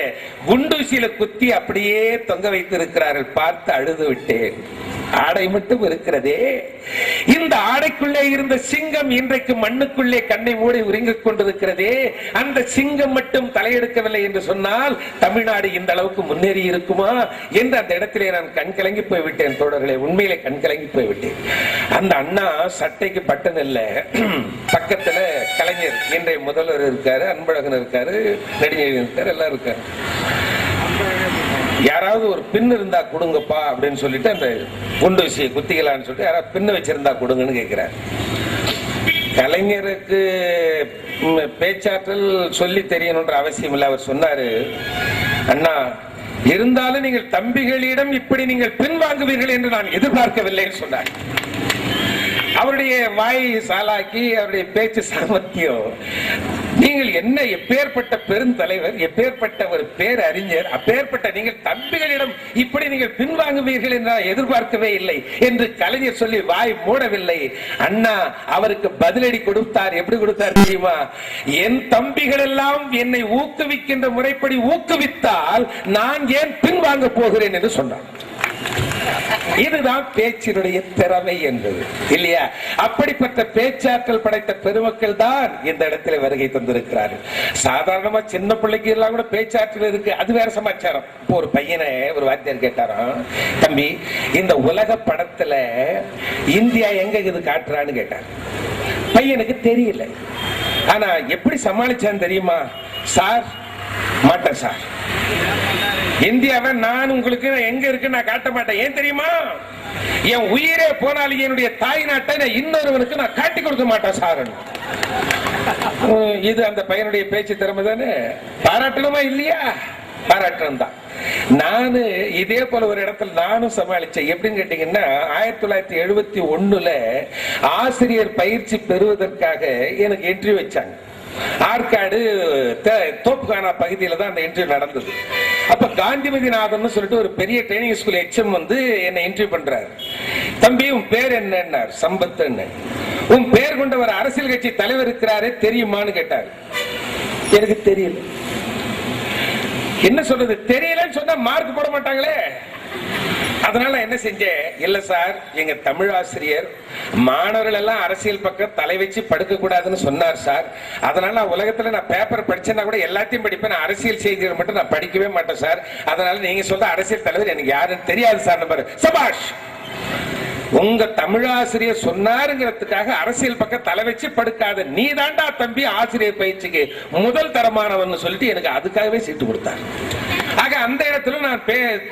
குண்டூசியில குத்தி அப்படியே தொங்க வைத்திருக்கிறார்கள். பார்த்து அழுது விட்டேன். ஆடை மட்டும் இருக்கிறதே. இந்த ஆடைக்குள்ளே இருந்த சிங்கம் இன்றைக்கு மண்ணுக்குள்ளே கண்ணை மூடி உறங்கிக் கொண்டிருக்கிறதே. அந்த சிங்கம் மட்டும் தலையெடுக்கவில்லை என்று சொன்னால் தமிழ்நாடு இந்த அளவுக்கு முன்னேறி இருக்குமா என்று அந்த இடத்திலே நான் கண்கலங்கி போய்விட்டேன் தோழர்களே. உண்மையிலே கண்கலங்கி போய்விட்டேன். அந்த அண்ணா சட்டைக்கு பட்டன் இல்ல, பக்கத்துல கலைஞர் இன்றைய முதல்வர் இருக்காரு, அன்பழகன் இருக்காரு, நடிகர் இருக்காரு, எல்லாம் இருக்காரு. யாராவது ஒரு பின் இருந்தா கொடுங்கப்பா அப்படின்னு சொல்லிட்டு அந்த குண்டு விஷயம் குத்திக்கலான்னு சொல்லிட்டு யாராவது பின்ன வச்சிருந்தா கொடுங்கன்னு கேட்கிறார். கலைஞருக்கு பேச்சாற்றல் சொல்லி தெரியணுன்ற அவசியம் இல்லை. அவர் சொன்னாரு, அண்ணா இருந்தாலும் நீங்கள் தம்பிகளிடம் இப்படி நீங்கள் பின்வாங்குவீர்கள் என்று நான் எதிர்பார்க்கவில்லைன்னு சொன்னார். அவருடைய வாயை சாலாக்கி அவருடைய பேச்சு சாமர்த்தியம். நீங்கள் என்ன எப்பேற்பட்ட பெருந்தலைவர், எப்பேற்பட்ட ஒரு பேரறிஞர், அப்பேற்பட்ட நீங்கள் தம்பிகளிடம் இப்படி நீங்கள் பின்வாங்குவீர்கள் என்று நான் எதிர்பார்க்கவே இல்லை என்று கலைஞர் சொல்லி வாய் மூடவில்லை. அண்ணா அவருக்கு பதிலடி கொடுத்தார். எப்படி கொடுத்தார் தெரியுமா? என் தம்பிகள் எல்லாம் என்னை ஊக்குவிக்கின்ற முறைப்படி ஊக்குவித்தால் நான் ஏன் பின்வாங்க போகிறேன் என்று சொன்னார். இதுதான் பேச்சினுடைய திறமை என்பது இல்லையா? அப்படிப்பட்ட பேச்சாற்றல் படைத்த பெருமக்கள் தான் இந்த இடத்துல வருகை தந்திருக்கிறார்கள். சாதாரணமா சின்ன பிள்ளைக்கு எல்லாம் கூட பேச்சாற்றல் இருக்கு, அது வேற சமாச்சாரம். இப்போ ஒரு பையனை ஒரு வாத்தியார் கேட்டாராம், தம்பி இந்த உலக படத்துல இந்தியா எங்க இது காட்டுறான்னு கேட்டார். பையனுக்கு தெரியல. ஆனா எப்படி சமாளிச்சான்னு தெரியுமா? சார் மாட்டேன் சார், இந்தியாவை நான் உங்களுக்கு எங்க இருக்கு நான் காட்ட மாட்டேன். ஏன் தெரியுமா? என் உயிரே போனாலும் என்னுடைய தாய் நாட்டை நான் இன்னொருவனுக்கு நான் காட்டி கொடுக்க மாட்டேன் சார். இது அந்த பையனுடைய பேச்சு திறமை தானே. பாராட்டணுமா இல்லையா? பாராட்டணும் தான். நானு இதே போல ஒரு இடத்துல நானும் சமாளிச்சேன். எப்படின்னு கேட்டீங்கன்னா 1971 ஆசிரியர் பயிற்சி பெறுவதற்காக எனக்கு இன்டர்வியூ வச்சாங்க. ஆற்காடு தோப்புக்கானா பகுதியில தான் அந்த இன்டர்வியூ நடந்தது. அப்ப காந்திமதிநாதன் சொல்லிட்டு ஒரு பெரிய ட்ரைனிங் ஸ்கூல் HM வந்து என்ன இன்டர்வியூ பண்றாரு. தம்பி உன் பேர் என்ன? சம்பத். உன் பேர் கொண்ட ஒரு அரசியல் கட்சி தலைவர் இருக்கிறாரே தெரியுமான்னு கேட்டாரு. எனக்கு தெரியல. என்ன சொல்றது? தெரியலன்னு சொன்னா மார்க் போட மாட்டாங்களே. அதனால என்ன செஞ்சேன், இல்ல சார் எங்க தமிழ் ஆசிரியர் மாணவர்கள் எல்லாம் அரசியல் பக்கம் தலை வச்சு படுக்க கூடாதுன்னு சொன்னார் சார். அதனால உலகத்துல நான் பேப்பர் படிச்சேன்னா கூட எல்லாத்தையும் படிப்பேன், அரசியல் செய்திகள் மட்டும் நான் படிக்கவே மாட்டேன் சார். அதனால நீங்க சொல்ற அரசியல் தலைவர் எனக்கு யாருன்னு தெரியாது சார். நம்பர் சபாஷ், உங்க தமிழாசிரியர் சொன்னாருங்கிறதுக்காக அரசியல் பக்கம் தலை வச்சு படுக்காத நீ தாண்டா தம்பி ஆசிரியர் பயிற்சிக்கு முதல் தரமானவன் சொல்லிட்டு எனக்கு அதுக்காகவே சீட்டு கொடுத்தார். ஆக அந்த இடத்துல நான்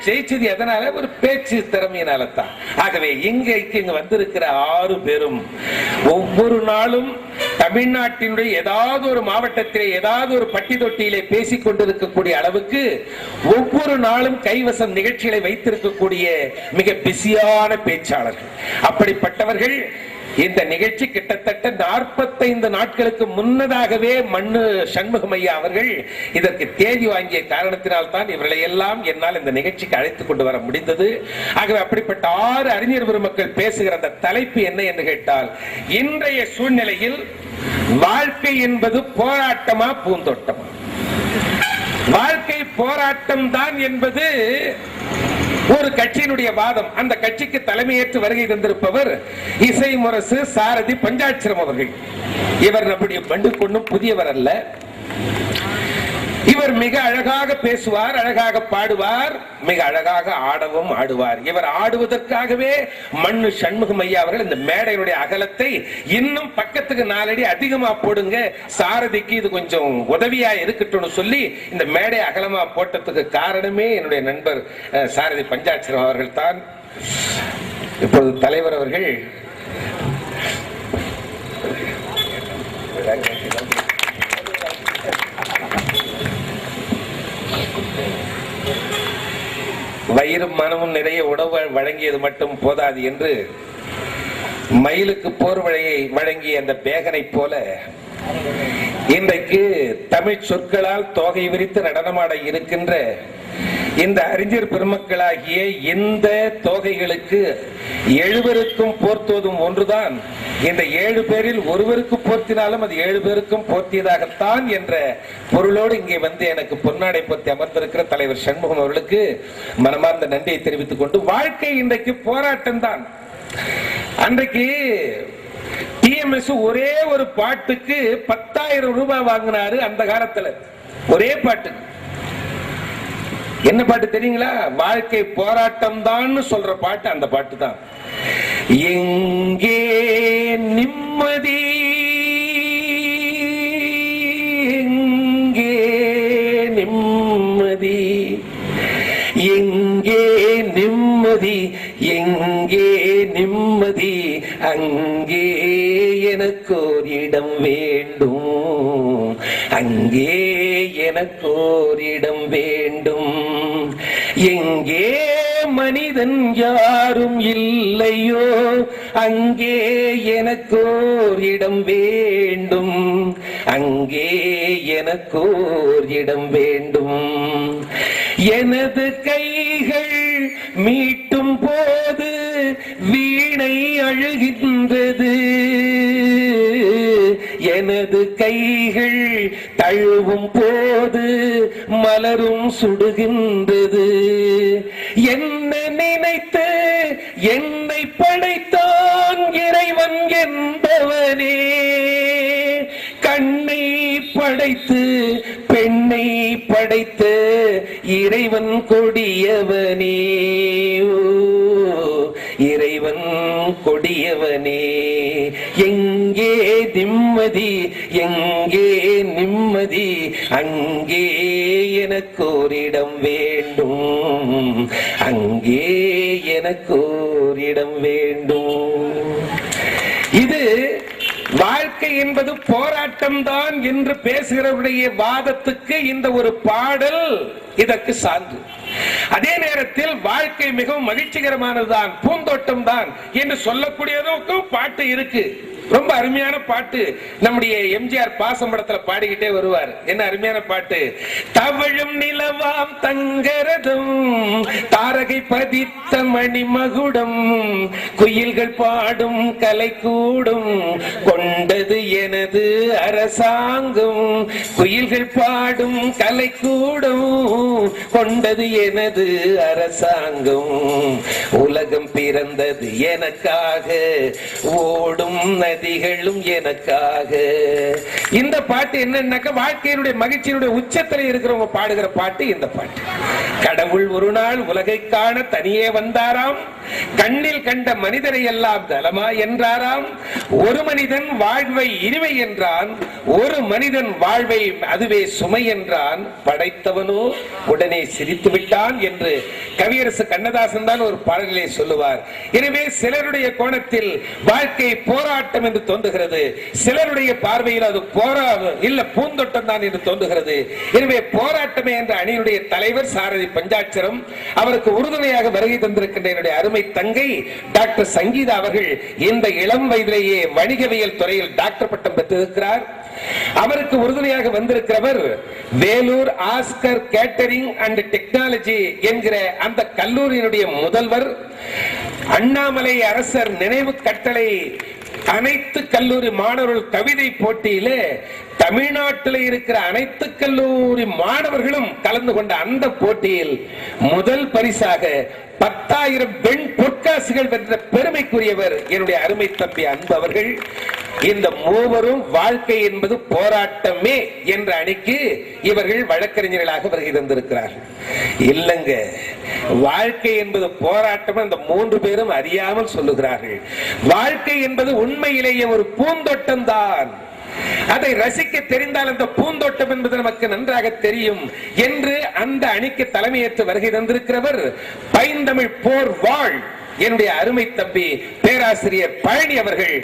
ஜெயிச்சது எதனால? ஒரு பேச்சு திறமையினால தான். ஆகவே இங்க வந்திருக்கிற 6 பேரும் ஒவ்வொரு நாளும் தமிழ்நாட்டினுடைய ஏதாவது ஒரு மாவட்டத்திலே ஏதாவது ஒரு பட்டி தொட்டியிலே பேசிக் கொண்டிருக்கக்கூடிய அளவுக்கு ஒவ்வொரு நாளும் கைவசம் நிகழ்ச்சிகளை வைத்திருக்கக்கூடிய மிக பிஸியான பேச்சாளர்கள். அப்படிப்பட்டவர்கள் இந்த நிகழ்ச்சி கிட்டத்தட்ட 45 நாட்களுக்கு முன்னதாகவே மண்ணு சண்முகம் ஐயா அவர்கள் இதற்கு தேதி வாங்கிய காரணத்தினால் தான் இவர்களை எல்லாம் என்னால் இந்த நிகழ்ச்சிக்கு அழைத்துக் கொண்டு வர முடிந்தது. ஆகவே அப்படிப்பட்ட 6 அறிஞர் பெருமக்கள் பேசுகிற அந்த தலைப்பு என்ன என்று கேட்டால், இன்றைய சூழ்நிலையில் வாழ்க்கை என்பது போராட்டமா பூந்தோட்டமா? வாழ்க்கை போராட்டம் தான் என்பது ஒரு கட்சியினுடைய வாதம். அந்த கட்சிக்கு தலைமையேற்று வருகை தந்திருப்பவர் இசை முரசு சாரதி பஞ்சாட்சரம் அவர்கள். இவர் நம்முடைய பண்டுக்கு புதியவர் அல்ல. இவர் மிக அழகாக பேசுவார், அழகாக பாடுவார், மிக அழகாக ஆடவும் ஆடுவார். இவர் ஆடுவதற்காகவே மண்ணு சண்முகம் ஐயா அவர்கள் இந்த மேடையினுடைய அகலத்தை இன்னும் பக்கத்துக்கு 4 அடி அதிகமா போடுங்க, சாரதிக்கு இது கொஞ்சம் உதவியா இருக்கட்டும் சொல்லி இந்த மேடை அகலமா போட்டதுக்கு காரணமே என்னுடைய நண்பர் சாரதி பஞ்சாட்சரம் அவர்கள் தான். இப்பொழுது தலைவர் அவர்கள் வயிறும் மனமும் நிறைய உணவு வழங்கியது மட்டும் போதாது என்று மயிலுக்கு போர் வழியை வழங்கிய அந்த பேகனை போல இன்றைக்கு தமிழ் சொற்களால் தோகை விரித்து நடனமாட இருக்கின்ற இந்த அறிஞர் பெருமக்களாகிய இந்த தோகைகளுக்கு எழுவருக்கும் போர்த்துவதும் ஒன்றுதான். இந்த 7 பேரில் ஒருவருக்கு போர்த்தினாலும் அது 7 பேருக்கும் போர்த்தியதாகத்தான் என்ற பொருளோடு இங்கே வந்து எனக்கு பொன்னாடை போர்த்தி அமர்ந்திருக்கிற தலைவர் சண்முகம் அவர்களுக்கு மனமார்ந்த நன்றியை தெரிவித்துக் கொண்டு, வாழ்க்கை இன்றைக்கு போராட்டம் தான். அன்றைக்கு டிஎம்எஸ் ஒரே ஒரு பாட்டுக்கு 10,000 ரூபாய் வாங்கினாரு அந்த காலத்துல. ஒரே பாட்டுக்கு. என்ன பாட்டு தெரியுங்களா? வாழ்க்கை போராட்டம் தான் சொல்ற பாட்டு அந்த பாட்டு தான். எங்கே நிம்மதி, எங்கே நிம்மதி, எங்கே நிம்மதி, எங்கே நிம்மதி, அங்கே எனக்கு ஒரு இடம் வேண்டும், அங்கே எனக்கு ஒரு இடம் வேண்டும். எங்கே மனிதன் யாரும் இல்லையோ அங்கே எனக்கு ஒரு இடம் வேண்டும், அங்கே எனக்கு ஒரு இடம் வேண்டும். எனது கைகள் மீட்டும் போது வீணை அழுகின்றது, எனது கைகள் தழுவும் போது மலரும் சுடுகின்றது. என்ன நினைத்து என்னை படைத்தான் இறைவன் என்பவனே, கண்ணை படைத்து பெண்ணை படைத்து இறைவன் கொடியவனே, இறைவன் கொடியவனே. எங்கே நிம்மதி, எங்கே நிம்மதி, அங்கே எனக்கு ஒரு இடம் வேண்டும், அங்கே எனக்கு ஒரு இடம் வேண்டும். இது வாழ்க்கை என்பது போராட்டம் தான் என்று பேசுகிறவருடைய வாதத்துக்கு இந்த ஒரு பாடல் இதற்கு சான்று. அதே நேரத்தில் வாழ்க்கை மிகவும் மகிழ்ச்சிகரமானதுதான், பூந்தோட்டம் தான் என்று சொல்லக்கூடியதுக்கும் பாட்டு இருக்கு. ரொம்ப அருமையான பாட்டு. நம்முடைய எம்ஜிஆர் பாசம் படத்துல பாடிக்கிட்டே வருவார். என்ன அருமையான பாட்டு. தவழும் நிலவாம் தங்கரதம், தாரகை பதித்த மணிமகுடம், குயில்கள் பாடும் கலை கூடும், கொண்டது எனது அரசாங்கம், குயில்கள் பாடும் கலை கூடும், கொண்டது எனது அரசாங்கம், உலகம் பிறந்தது எனக்காக, ஓடும் நதிகளும் எனக்காக. இந்த பாட்டு என்னன்னாக்க வாழ்க்கையினுடைய மகிழ்ச்சியினுடைய உச்சத்தில் இருக்கிறவங்க பாடுகிற பாட்டு இந்த பாட்டு. கடவுள் ஒரு நாள் உலகை காண தனியே வந்தாராம், கண்ணில் கண்ட மனிதரை எல்லாம் தலமா என்றாராம், ஒரு மனிதன் வாழ்வை இனிமை என்றான், ஒரு மனிதன் வாழ்வை அதுவே சுமை என்றான், படைத்தவனோ உடனே சிரித்து விட்டான் என்று கவியரசு கண்ணதாசன் தான் ஒரு பாடலிலே சொல்லுவார். எனவே சிலருடைய கோணத்தில் வாழ்க்கை போராட்டம் என்று தோன்றுகிறது, சிலருடைய பார்வையில் அது இல்ல பூந்தோட்டம் தான் என்று தோன்றுகிறது. எனவே போராட்டமே என்ற அணியினுடைய தலைவர் சாரதி பஞ்சாட்சரம், அவருக்கு உறுதுணையாக வருகை தந்திருக்கின்ற என்னுடைய அருமை தங்கை டாக்டர் சங்கீதா அவர்கள் இந்த இளம் வயதிலேயே வணிகவியல் துறையில் டாக்டர் பட்டம் பெற்றிருக்கிறார். அவருக்கு உறுதுணையாக வந்திருக்கிறவர் Vellore Oscar catering and technology என்கிற அந்த கல்லூரியினுடைய முதல்வர். அண்ணாமலை அரசர் நினைவு கட்டளை அனைத்து கல்லூரி மாணவர்கள் கவிதை போட்டியிலே தமிழ்நாட்டில் இருக்கிற அனைத்து கல்லூரி மாணவர்களும் கலந்து கொண்ட அந்த போட்டியில் முதல் பரிசாக 10,000 பெண் பொற்காசுகள் வென்ற பெருமைக்குரியவர் என்னுடைய அருமை தம்பி அன்பு அவர்கள். இந்த மூவரும் வாழ்க்கை என்பது போராட்டமே என்ற அணிக்கு இவர்கள் வழக்கறிஞர்களாக வருகை தந்திருக்கிறார்கள். இல்லங்க, வாழ்க்கை என்பது போராட்டம் அந்த 3 பேரும் அறியாமல் சொல்லுகிறார்கள். வாழ்க்கை என்பது உண்மையிலேயே ஒரு பூந்தோட்டம் தான், அதை ரசிக்க தெரிந்தால் அந்த பூந்தோட்டம் என்பது நமக்கு நன்றாக தெரியும் என்று அந்த அணிக்கு தலைமையேற்று வருகை தந்திருக்கிறவர் பைந்தமிழ் போர் வாழ் என்னுடைய அருமை தம்பி பேராசிரியர் பழனி அவர்கள்.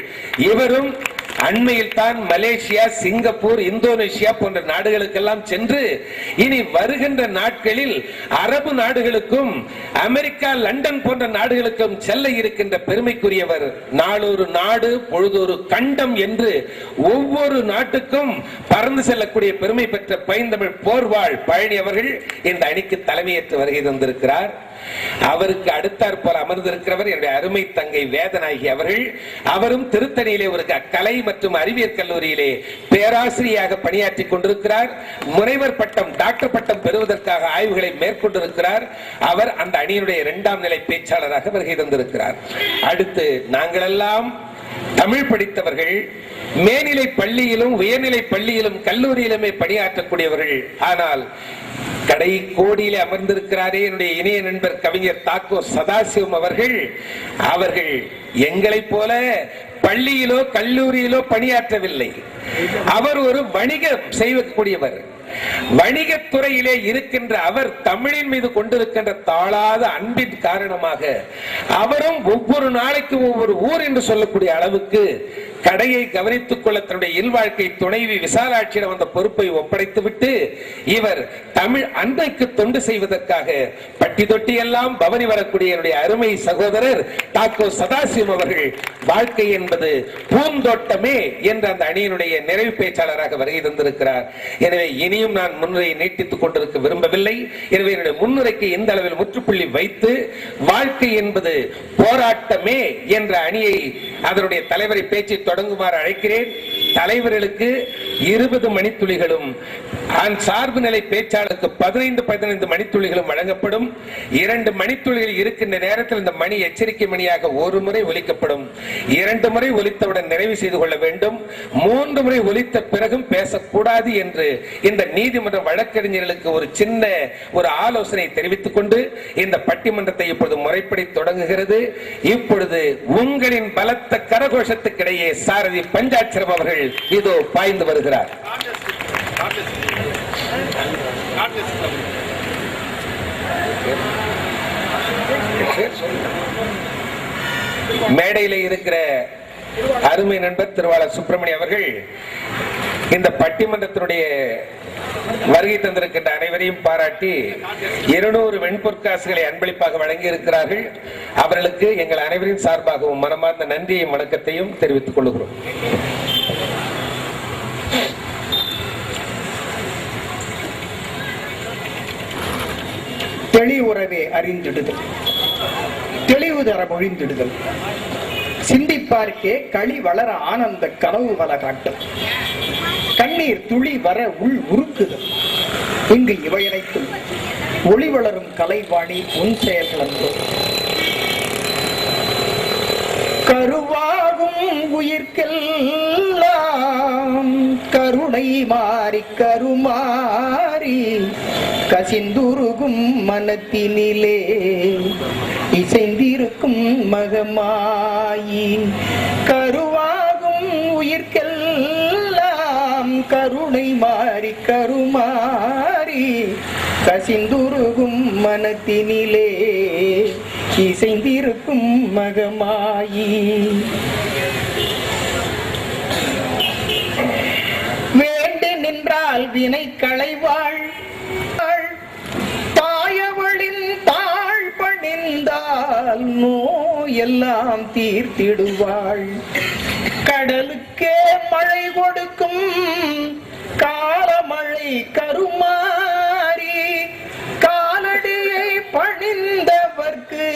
இவரும் அண்மையில் தான் மலேசியா, சிங்கப்பூர், இந்தோனேஷியா போன்ற நாடுகளுக்கெல்லாம் சென்று இனி வருகின்ற நாட்களில் அரபு நாடுகளுக்கும் அமெரிக்கா, லண்டன் போன்ற நாடுகளுக்கும் செல்ல இருக்கின்ற பெருமைக்குரியவர். நாளொரு நாடு பொழுதொரு கண்டம் என்று ஒவ்வொரு நாட்டுக்கும் பறந்து செல்லக்கூடிய பெருமை பெற்ற பைந்தமிழ் போர்வாள் பழனி அவர்கள் இந்த அணிக்கு தலைமையேற்று வருகை தந்திருக்கிறார். அவருக்கு அடுத்தாற் போல அமர்ந்திருக்கிறவர் என்னுடைய அருமை தங்கை வேதநாயகி அவர்கள். அவரும் திருத்தணியிலே ஒரு கலை மற்றும் அறிவியல் கல்லூரியிலே பேராசிரியராக பணியாற்றி கொண்டிருக்கிறார். முனைவர் பட்டம், டாக்டர் பட்டம் பெறுவதற்காக ஆய்வுகளை மேற்கொண்டிருக்கிறார். அவர் அந்த அணியினுடைய 2ஆம் நிலை பேச்சாளராக வருகை தந்திருக்கிறார். அடுத்து நாங்கள் எல்லாம் தமிழ் படித்தவர்கள், மேல்நிலை பள்ளியிலும் உயர்நிலை பள்ளியிலும் கல்லூரியிலுமே பணியாற்றக்கூடியவர்கள். ஆனால் கடை கோடியிலே அமர்ந்திருக்கிறாரே என்னுடைய இணைய நண்பர் கவிஞர் தாக்கோ சதாசிவம் அவர்கள் எங்களைப் போல பள்ளியிலோ கல்லூரியிலோ பணியாற்றவில்லை. அவர் ஒரு வணிகம் செய்யக்கூடியவர். வணிகத்துறையிலே இருக்கின்ற அவர் தமிழின் மீது கொண்டிருக்கின்ற தாழாத அன்பின் காரணமாக அவரும் ஒவ்வொரு நாளைக்கு ஒவ்வொரு ஊர் என்று சொல்லக்கூடிய அளவுக்கு கடையை கவனித்துக் கொள்ள தன்னுடைய இல்வாழ்க்கை துணைவி விசாலாட்சியிடம் அந்த பொறுப்பை ஒப்படைத்துவிட்டு இவர் தமிழ் அன்னைக்கு தொண்டு செய்வதற்காக பட்டி தொட்டி எல்லாம் பவனி வரக்கூடிய என்னுடைய அருமை சகோதரர் தாக்கோ சதாசிவம் அவர்கள் வாழ்க்கை என்பது பூந்தோட்டமே என்ற அந்த அணியினுடைய நிறைவு பேச்சாளராக வருகை தந்திருக்கிறார். எனவே இனியும் நான் முன்னுரையை நீட்டித்துக் கொண்டிருக்க விரும்பவில்லை. எனவே என்னுடைய முன்னுரைக்கு இந்த அளவில் முற்றுப்புள்ளி வைத்து வாழ்க்கை என்பது போராட்டமே என்ற அணியை அதனுடைய தலைவரை பேச்சை தொடங்குமாறு அழைக்கிறேன். தலைவர்களுக்கு 20 மணித்துளிகளும் சார்பு நிலை பேச்சாளருக்கு 15 மணித்துளிகளும் வழங்கப்படும். 2 மணித்துளிகள் இருக்கின்ற நேரத்தில் இந்த மணி எச்சரிக்கை மணியாக ஒரு முறை ஒலிக்கப்படும். 2 முறை ஒலித்தவுடன் நிறைவு செய்து கொள்ள வேண்டும். 3 முறை ஒலித்த பிறகும் பேசக்கூடாது என்று இந்த நீதிமன்ற வழக்கறிஞர்களுக்கு ஒரு சின்ன ஆலோசனை தெரிவித்துக் கொண்டு இந்த பட்டிமன்றத்தை இப்பொழுது முறைப்படி தொடங்குகிறது. இப்பொழுது உங்களின் பலத்த கரகோஷத்துக்கிடையே சாரதி பஞ்சாட்சரம் அவர்கள் இதோ பாய்ந்து வருகிறார். மேடையில் இருக்கிற அருமை நண்பர் திருவாளர் சுப்பிரமணியம் அவர்கள் இந்த பட்டிமன்றத்தினுடைய வருகை தந்திருக்கின்ற அனைவரையும் பாராட்டி 200 வெண்பொற்காசுகளை அன்பளிப்பாக வழங்கி இருக்கிறார்கள். அவர்களுக்கு எங்கள் அனைவரின் சார்பாகவும் மனமார்ந்த நன்றியையும் வணக்கத்தையும் தெரிவித்துக் கொள்கிறோம். தெளிவுறவே அறிந்திடுதல், தெளிவு தர மொழிந்திடுதல், சிந்திப்பார்க்கே களி வளர ஆனந்த கனவு வள காட்டும், கண்ணீர் துளி வர உள் உருக்குதல். இங்கு இவையனைத்தும் ஒளி வளரும் கலைவாணி உன் செயல்கள். கருவாகும் உயிர்க்கெல்லாம் கருணை மாறி கருமாறி கசிந்துருகும் மனத்தினிலே இசைந்திருக்கும் மகமாயி. கருவாகும் உயிர்க்கெல்லாம் கருணை மாறி கருமாறி கசிந்துருகும் மனத்தினிலே இசைந்திருக்கும் மகமாயி. வேண்டு நின்றால் வினை களைவாள், தாயவளின் தாழ் பணிந்தால் நோயெல்லாம் தீர்த்திடுவாள். கடலுக்கே மழை கொடுக்கும் காலமழை கருமாறி காலடியை பணிந்தவர்க்கு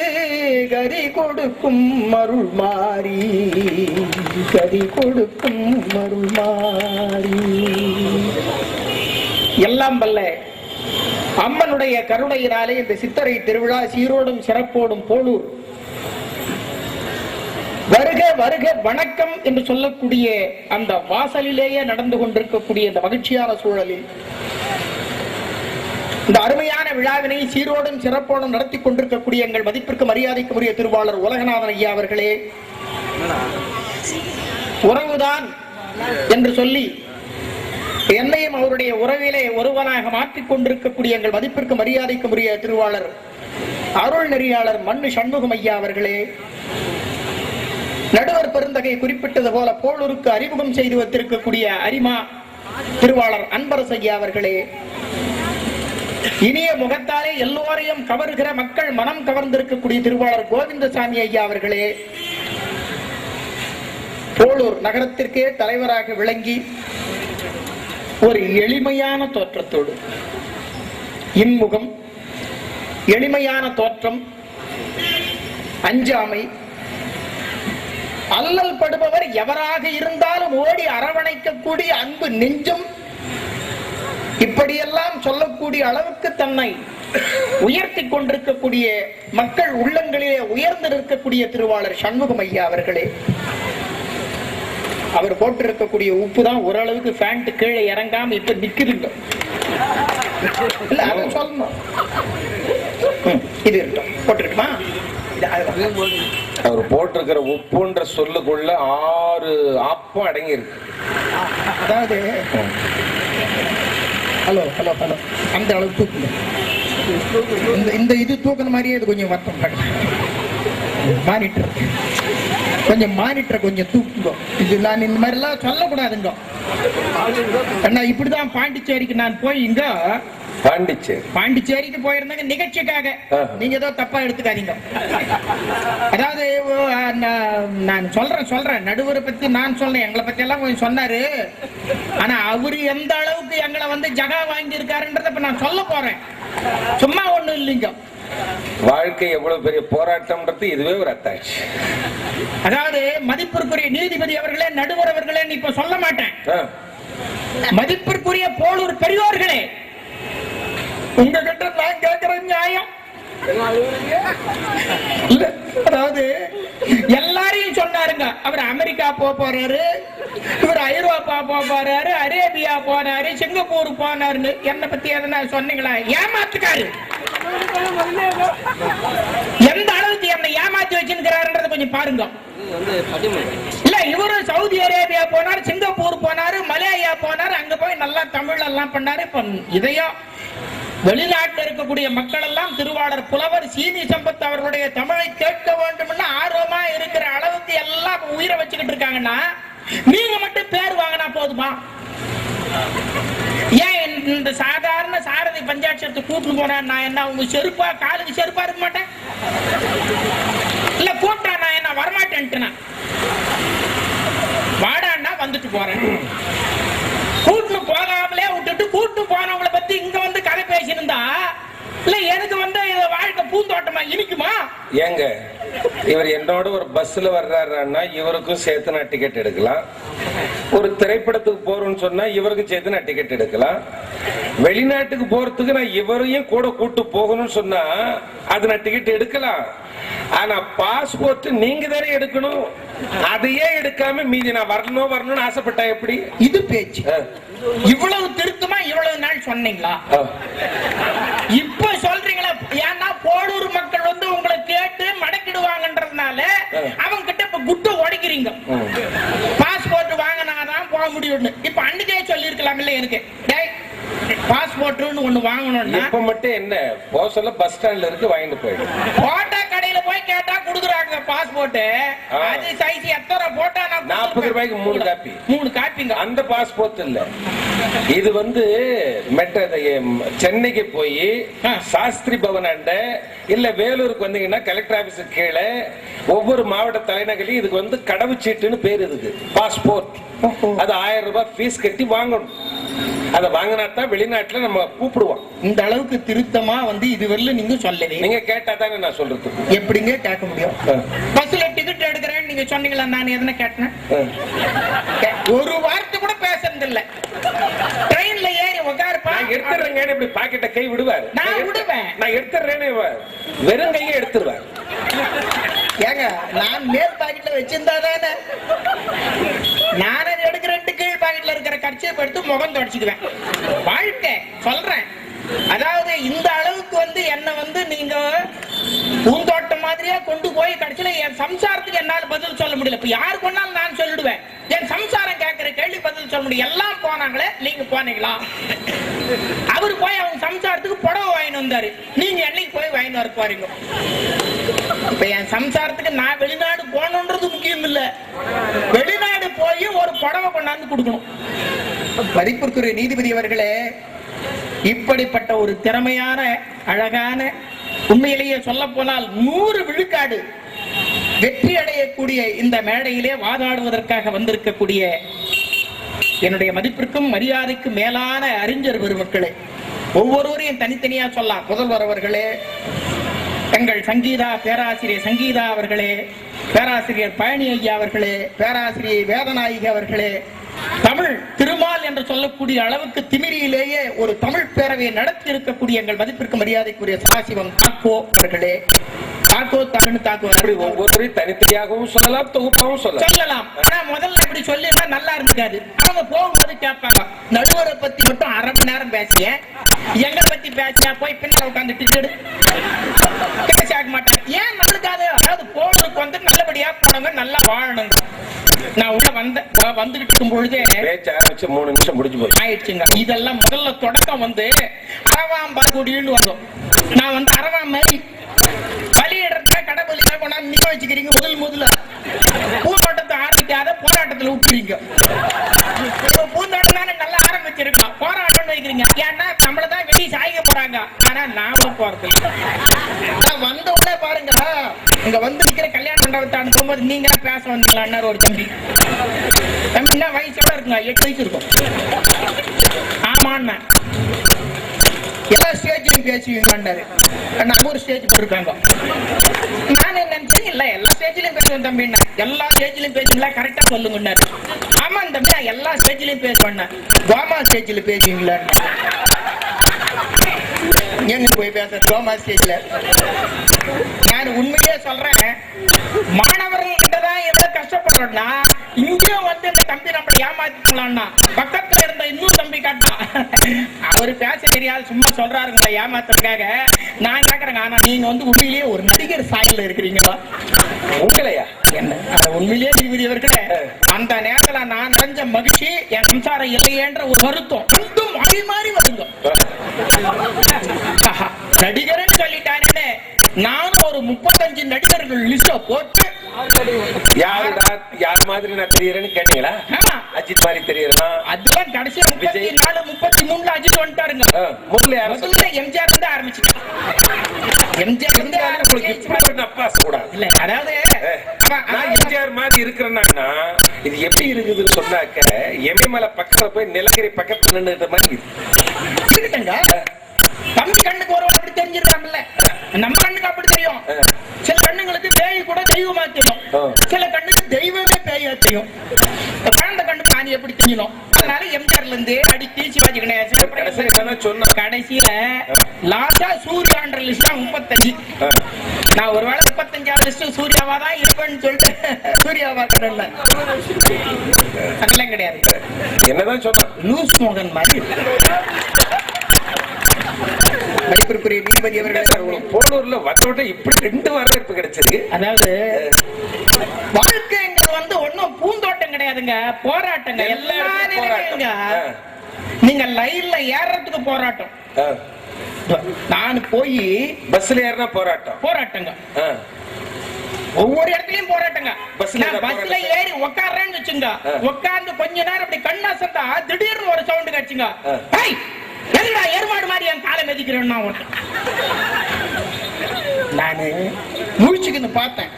கரி கொடுக்கும் மருள் மாறி, கரி கொடுக்கும் மருள் மாறி. எல்லாம் வல்ல அம்மனுடைய கருணையினாலே இந்த சித்திரை திருவிழா சீரோடும் சிறப்போடும் போலூர் வருக வருக வணக்கம் என்று சொல்லக்கூடிய அந்த வாசலிலேயே நடந்து கொண்டிருக்கக்கூடிய இந்த மகிழ்ச்சியான சூழலில் இந்த அருமையான விழாவினை சீரோடும் சிறப்போடும் நடத்தி கொண்டிருக்கக்கூடிய எங்கள் மதிப்பிற்கு மரியாதைக்குரிய திருவாளர் உலகநாதன் ஐயா அவர்களே, உறவுதான் என்று சொல்லி என்னையும் அவருடைய உறவிலே ஒருவனாக மாற்றிக் கொண்டிருக்கக்கூடிய எங்கள் மதிப்பிற்கு மரியாதைக்குரிய திருவாளர் அருள் நெறியாளர் மண்ணு சண்முகம் ஐயா அவர்களே, நடுவர் பெருந்தகை குறிப்பிட்டது போல போலூருக்கு அறிமுகம் செய்து வைத்திருக்கக்கூடிய அரிமா திருவாளர் அன்பரசு ஐயா அவர்களே, இனிய முகத்தாலே எல்லோரையும் கவர்கிற மக்கள் மனம் கவர்ந்திருக்கக்கூடிய திருவாளர் கோவிந்தசாமி ஐயா அவர்களே, போலூர் நகரத்திற்கே தலைவராக விளங்கி ஒரு எளிமையான தோற்றத்தோடு இன்முகம் எளிமையான தோற்றம், அஞ்சாமை, அல்லல் படுபவர் எவராக இருந்தாலும் ஓடி அரவணைக்கக்கூடிய அன்பு நெஞ்சம், இப்படியெல்லாம் சொல்லக்கூடிய அளவுக்கு தன்னை உயர்த்தி கொண்டிருக்கக்கூடிய மக்கள் உள்ளங்களிலே உயர்ந்து இருக்கக்கூடிய திருவாளர் சண்முகம் ஐயா அவர்களே, அவர் போட்டிருக்கக்கூடிய உப்பு தான் ஓரளவுக்கு பேண்ட் கீழே இறங்காம இப்ப நிக்குதுங்க. இல்ல அதை சொல்லணும். இது இருக்கட்டும், போட்டிருக்குமா? அவர் போட்டிருக்கிற உப்புன்ற சொல்லுக்குள்ள 6 ஆப்பம் அடங்கி இருக்கு. அதாவது ஹலோ ஹலோ ஹலோ அந்த அளவு தூக்குங்க. இந்த இது தூக்குன மாதிரியே இது கொஞ்சம் வருத்தம். மானிட்டர் கொஞ்சம் கொஞ்சம் தூக்குங்க. இது நான் இந்த மாதிரி எல்லாம் சொல்லக்கூடாதுங்க. இப்படிதான் பாண்டிச்சேரிக்கு நான் போய் இங்க பாண்டிச்சேரிக்கு போயிருந்தாங்க நிகழ்ச்சிக்காக. நீங்க ஏதோ தப்பா எடுத்துக்காதீங்க. அதாவது நான் சொல்றேன் நடுவரை பத்தி நான் சொல்றேன், எங்களை பத்தி எல்லாம் கொஞ்சம் சொன்னாரு. ஆனா அவரு எந்த அளவுக்கு எங்களை வந்து ஜகா வாங்கி இருக்காருன்றத இப்ப நான் சொல்ல போறேன். சும்மா ஒண்ணும் இல்லைங்க. வாழ்க்கை எவ்வளவு பெரிய போராட்டம்ன்றது இதுவே ஒரு அத்தாட்சி. அதாவது மதிப்பிற்குரிய நீதிபதி அவர்களே, நடுவர் அவர்களே இப்ப சொல்ல மாட்டேன். மதிப்பிற்குரிய போலூர் பெரியோர்களே, உங்ககிட்ட நான் கேட்கிற நியாயம் அதாவது எல்லாரையும் சொன்னாருங்க. அவர் அமெரிக்கா போறாரு, இவர் ஐரோப்பா போறாரு, அரேபியா போனாரு, சிங்கப்பூர் போனாருன்னு. என்ன பத்தி எதனா சொன்னீங்களா? ஏமாத்துக்காரு. எந்த அளவுக்கு என்னை ஏமாத்தி வச்சிருக்கிறாருன்றத கொஞ்சம் பாருங்க. இல்ல இவரு சவுதி அரேபியா போனாரு, சிங்கப்பூர் போனாரு, மலேசியா போனாரு, அங்க போய் நல்லா தமிழ் எல்லாம் பண்ணாரு. இப்ப இதையும் வெளிநாட்டில் இருக்கக்கூடிய மக்கள் எல்லாம் திருவாளர் புலவர் சீனி சம்பத் அவர்களுடைய தமிழை கேட்க வேண்டும் ஆர்வமா இருக்கிற அளவுக்கு எல்லாம் உயிரை வச்சுக்கிட்டு இருக்காங்கன்னா, நீங்க மட்டும் பேர் வாங்கினா போதுமா? ஏன் இந்த சாதாரண சாரதி பஞ்சாட்சத்தை கூட்டு போனா நான் என்ன உங்க செருப்பா காலுக்கு செருப்பா இருக்க மாட்டேன்? இல்ல கூட்டா நான் என்ன வரமாட்டேன்ட்டுனா வாடான்னா வந்துட்டு போறேன். கூட்டு போகாமலே விட்டுட்டு கூட்டு போனவங்களை பத்தி இங்க வந்து கதை பேசியிருந்தா இல்ல எனக்கு வந்து வாழ்க்கை பூந்தோட்டமா இனிக்குமா? ஏங்க இவர் என்னோட ஒரு பஸ்ல வர்றாருன்னா இவருக்கும் சேர்த்து நான் டிக்கெட் எடுக்கலாம். ஒரு திரைப்படத்துக்கு போறோம்னு சொன்னா இவருக்கு சேர்த்து நான் டிக்கெட் எடுக்கலாம். வெளிநாட்டுக்கு போறதுக்கு நான் இவரையும் கூட கூட்டு போகணும்னு சொன்னா அது நான் டிக்கெட் எடுக்கலாம். ஆனா பாஸ்போர்ட் நீங்க தானே எடுக்கணும். அதையே எடுக்காம மீதி நான் வரணும்னு ஆசைப்பட்டா எப்படி? இது பேச்சு. இவ்வளவு திருத்தமா இவ்வளவு நாள் சொன்னீங்களா? இப்ப சொல்றீங்களா? ஏன்னா போலூர் மக்கள் வந்து உங்களை கேட்டு மடக்கிடுவாங்கன்றதுனால அவங்க கிட்ட இப்ப குட்டை உடைக்கிறீங்க. பாஸ்போர்ட் வாங்கினாதான் போக முடியும். இப்ப அன்னைக்கே சொல்லி இருக்கலாம் இல்ல எனக்கு பாஸ்போர்ட்னு ஒண்ணு வாங்கணும்னா இப்ப மட்டும் என்ன போக சொல்ல பஸ் ஸ்டாண்ட்ல இருக்கு வாங்கிட்டு போயிடு. போட்டோ கடையில போய் கேட்டா குடுக்குறாங்க பாஸ்போர்ட். அது சைஸ் எத்தனை போட்டோ? 40 ரூபாய்க்கு 3 காப்பிங்க. அந்த பாஸ்போர்ட் இல்ல. இது வந்து சென்னைக்கு போய் சாஸ்திரி பவன் அண்ட இல்ல வேலூருக்கு வந்தீங்கன்னா கலெக்டர் ஆபீஸுக்கு கீழே ஒவ்வொரு மாவட்ட தலைநகரிலும் இதுக்கு வந்து கடவுச்சீட்டுன்னு பேர் இருக்கு. பாஸ்போர்ட் அது 1000 ரூபாய் ஃபீஸ் கட்டி வாங்கணும். அத வாங்கினாத்தான் வெளிநாட்டுல நம்ம கூப்பிடுவோம். இந்த அளவுக்கு திருத்தமா வந்து இதுவரையில நீங்க சொல்லவே. நீங்க கேட்டா தானே நான் சொல்றது. எப்படிங்க கேட்க முடியும்? பஸ்ல டிக்கெட் எடுக்கிறேன்னு நீங்க சொன்னீங்களா? நான் எதனா கேட்டேன்? ஒரு வார்த்தை கூட பேசுறது இல்ல. ட்ரெயின்ல ஏறி உட்காருப்பா. நான் எடுத்துறேங்க. இப்படி பாக்கெட்ட கை விடுவார். நான் விடுவேன். நான் எடுத்துறேன்னு வெறும் கையை எடுத்துருவார். ஏங்க நான் மேல் பாக்கெட்ல வச்சிருந்தா தானே நான் அதை எடுக்கிறேன். கீழ் பாக்கெட்ல இருக்கிற கட்சியை எடுத்து முகம் தொடச்சுக்குவேன். வாழ்க்கை சொல்றேன். அதாவது இந்த அளவுக்கு வந்து என்ன வந்து நீங்க பூந்தோட்டம் மாதிரியா கொண்டு போய் கடைசியில என் சம்சாரத்துக்கு என்னால பதில் சொல்ல முடியல. இப்ப யாரு கொண்டாலும் நான் சொல்லிடுவேன். என் சம்சாரம் கேட்கிற கேள்வி பதில் சொல்ல முடியும். எல்லாம் போனாங்களே, நீங்க போனீங்களா? அவரு போய் அவங்க சம்சாரத்துக்கு புடவை வாங்கிட்டு வந்தாரு. நீங்க என்னைக்கு போய் வாங்கிட்டு வர போறீங்க? இப்ப என் சம்சாரத்துக்கு நான் வெளிநாடு போகணுன்றது முக்கியம் இல்ல, வெளிநாடு போய் ஒரு புடவை கொண்டாந்து கொடுக்கணும். மதிப்பிற்குரிய நீதிபதி அவர்களே, இப்படிப்பட்ட ஒரு திறமையான அழகான உண்மையிலேயே சொல்ல போனால் 100 விழுக்காடு வெற்றி அடையக்கூடிய இந்த மேடையிலே வாதாடுவதற்காக வந்திருக்கக்கூடிய என்னுடைய மதிப்பிற்கும் மரியாதைக்கும் மேலான அறிஞர் பெருமக்களே, ஒவ்வொருவரையும் தனித்தனியா சொல்லலாம். முதல்வர் அவர்களே, எங்கள் சங்கீதா பேராசிரியர் சங்கீதா அவர்களே, பேராசிரியர் பழனி ஐயா அவர்களே, பேராசிரியர் வேதநாயகி அவர்களே, தமிழ் திருமால் என்று சொல்லக்கூடிய அளவுக்கு திமிரியிலேயே ஒரு தமிழ் பேரவையை நடத்தி இருக்கக்கூடிய எங்கள் மதிப்பிற்கு மரியாதைக்குரிய சதாசிவம் தாக்கோ அவர்களே, ஒவ்வொரு தனித்தனியாகவும் சொல்லலாம், தொகுப்பாகவும் சொல்லலாம். ஆனா முதல்ல இப்படி சொல்லிட்டா நல்லா இருக்காது. அவங்க போகும்போது கேட்பாங்க, நடுவரை பத்தி மட்டும் அரை மணி நேரம் பேசிய, எங்க பத்தி பேசினா போய் பின்னால உட்காந்து டிக்கெட் பேச மாட்டாங்க. ஏன் நல்லது? அதாவது போனதுக்கு வந்து நல்லபடியா போனவங்க நல்லா வாழணுங்க. நான் உள்ள வந்துகிட்டு இருக்கும் பொழுதே பேச்ச ஆரம்பிச்சு 3 நிமிஷம் முடிஞ்சு போய் ஆயிடுச்சுங்க. இதெல்லாம் முதல்ல தொடக்கம் வந்து அரவாம்பாக்குடின்னு வந்தோம். நான் வந்து அரவாம் மாதிரி பலியிடறத கடவுளில கொண்டாந்து நிக்க வச்சுக்கிறீங்க. முதல்ல பூந்தோட்டத்தை ஆரம்பிக்காத போராட்டத்துல விட்டுறீங்க. பூந்தோட்டம் தானே நல்லா ஆரம்பிச்சிருக்கோம், போராட்டம் வைக்கிறீங்க. ஏன்னா நம்மளதான் வெளியே சாய்க்க போறாங்க. ஆனா நாம போறது வந்த உடனே பாருங்க, இங்க வந்து நிக்கிற கல்யாண மண்டபத்தை அனுப்பும்போது நீங்க பேச வந்தீங்களா? ஒரு தம்பி என்ன வயசோட இருக்குங்க, 8 வயசு இருக்கும். ஆமாண்ணா எல்லா ஸ்டேஜ்லயும் பேசுவீங்கன்னாரு. நம்ம ஒரு ஸ்டேஜ் போட்டிருக்காங்க. நான் நினைச்சேன் இல்ல எல்லா ஸ்டேஜ்லயும் பேசுவேன் தம்பி. எல்லா ஸ்டேஜ்லயும் பேசுவீங்களா? கரெக்டா சொல்லுங்க. ஆமா தம்பி, நான் எல்லா ஸ்டேஜ்லயும் பேசுவேன். கோமா ஸ்டேஜ்ல பேசுவீங்களா? எங்க போய் பேச கோமா ஸ்டேஜ்ல? நான் உண்மையிலே சொல்றேன், மாணவர்கள் கிட்டதான் எவ்வளவு கஷ்டப்படுறோம்னா, இங்கேயும் வந்து இந்த தம்பி நம்ம ஏமாத்திக்கலாம்னா பக்கத்துல இருந்த இன்னும் தம்பி காட்டான். அவரு பேச தெரியாது, சும்மா சொல்றாருங்களா ஏமாத்துறதுக்காக. நான் கேக்குறேங்க, ஆனா நீங்க வந்து உண்மையிலேயே ஒரு நடிகர் சாயல்ல இருக்கிறீங்களா? உங்களையா? என்ன உண்மையிலேயே நீதிபதியவர்களே, அந்த நேரத்துல நான் நிறைஞ்ச மகிழ்ச்சி, என் சம்சாரம் இல்லையேன்ற ஒரு வருத்தம் ரெண்டும் மாறி மாறி வருங்க. நடிகர்னு சொல்லிட்டானே, நானும் ஒரு 35 நடிகர்கள் லிஸ்ட போட்டு யார் மாதிரி நான் தெரியறேன்னு கேட்டீங்களா? அஜித் மாதிரி தெரியறா? அதெல்லாம் கடைசியா 34, 33 அஜித் வந்துட்டாருங்க. முதல்ல யாரும் எம்ஜிஆர் இருந்து ஆரம்பிச்சுட்டாங்க. எம்ஜிஆர் இருந்து இல்ல, அதாவது எம்ஜிஆர் மாதிரி இருக்கிறேன்னா இது எப்படி இருக்குதுன்னு சொன்னாக்க, எமயமலை பக்கத்துல போய் நிலகிரி பக்கத்துல நின்னுட்ட மாதிரி இருக்குங்க. தம்பி கண்ணுக்கு ஒரு அப்படி தெரிஞ்சிருக்காங்கல்ல, நம்ம கண்ணுக்கு அப்படி தெரியும். சில கண்ணுங்களுக்கு பேய் கூட தெய்வமா தெரியும், சில கண்ணுக்கு தெய்வமே பேயா தெரியும். குழந்தை கண்ணுக்கு ஆணி எப்படி தெரியணும்? அதனால எம்ஜிஆர்ல இருந்து அடிக்கி சிவாஜி கணேசன் சொன்ன கடைசியில லாஸ்டா சூர்யான்ற லிஸ்ட் 35. நான் ஒருவேளை 35ஆவது லிஸ்ட் சூர்யாவா தான் இருப்பேன்னு சொல்லிட்டு சூர்யாவா கடல்ல அதெல்லாம் கிடையாது. என்னதான் சொன்ன லூஸ் மோகன் மாதிரி மதிப்பிற்குரிய நீதிபதி அவர்கள் போலூர்ல வந்தோட இப்படி 2 வரவேற்பு கிடைச்சிருக்கு. அதாவது வாழ்க்கைங்கிறது வந்து ஒன்னும் பூந்தோட்டம் கிடையாதுங்க, போராட்டங்க. எல்லாரும் நீங்க லைன்ல ஏறதுக்கு போராட்டம். நான் போய் பஸ்ல ஏறினா போராட்டங்க. ஒவ்வொரு இடத்துலயும் போராட்டங்க. பஸ்ல ஏறி உட்கார்றேன்னு வச்சுங்க, உட்கார்ந்து கொஞ்ச நேரம் அப்படி கண்ணாசந்தா திடீர்னு ஒரு சவுண்ட் கிடைச்சுங்க, எருமாடு மாதிரி என் காலை மிதிக்கிறேன்னா நானு முழிச்சுக்கின்னு பார்த்தேன்.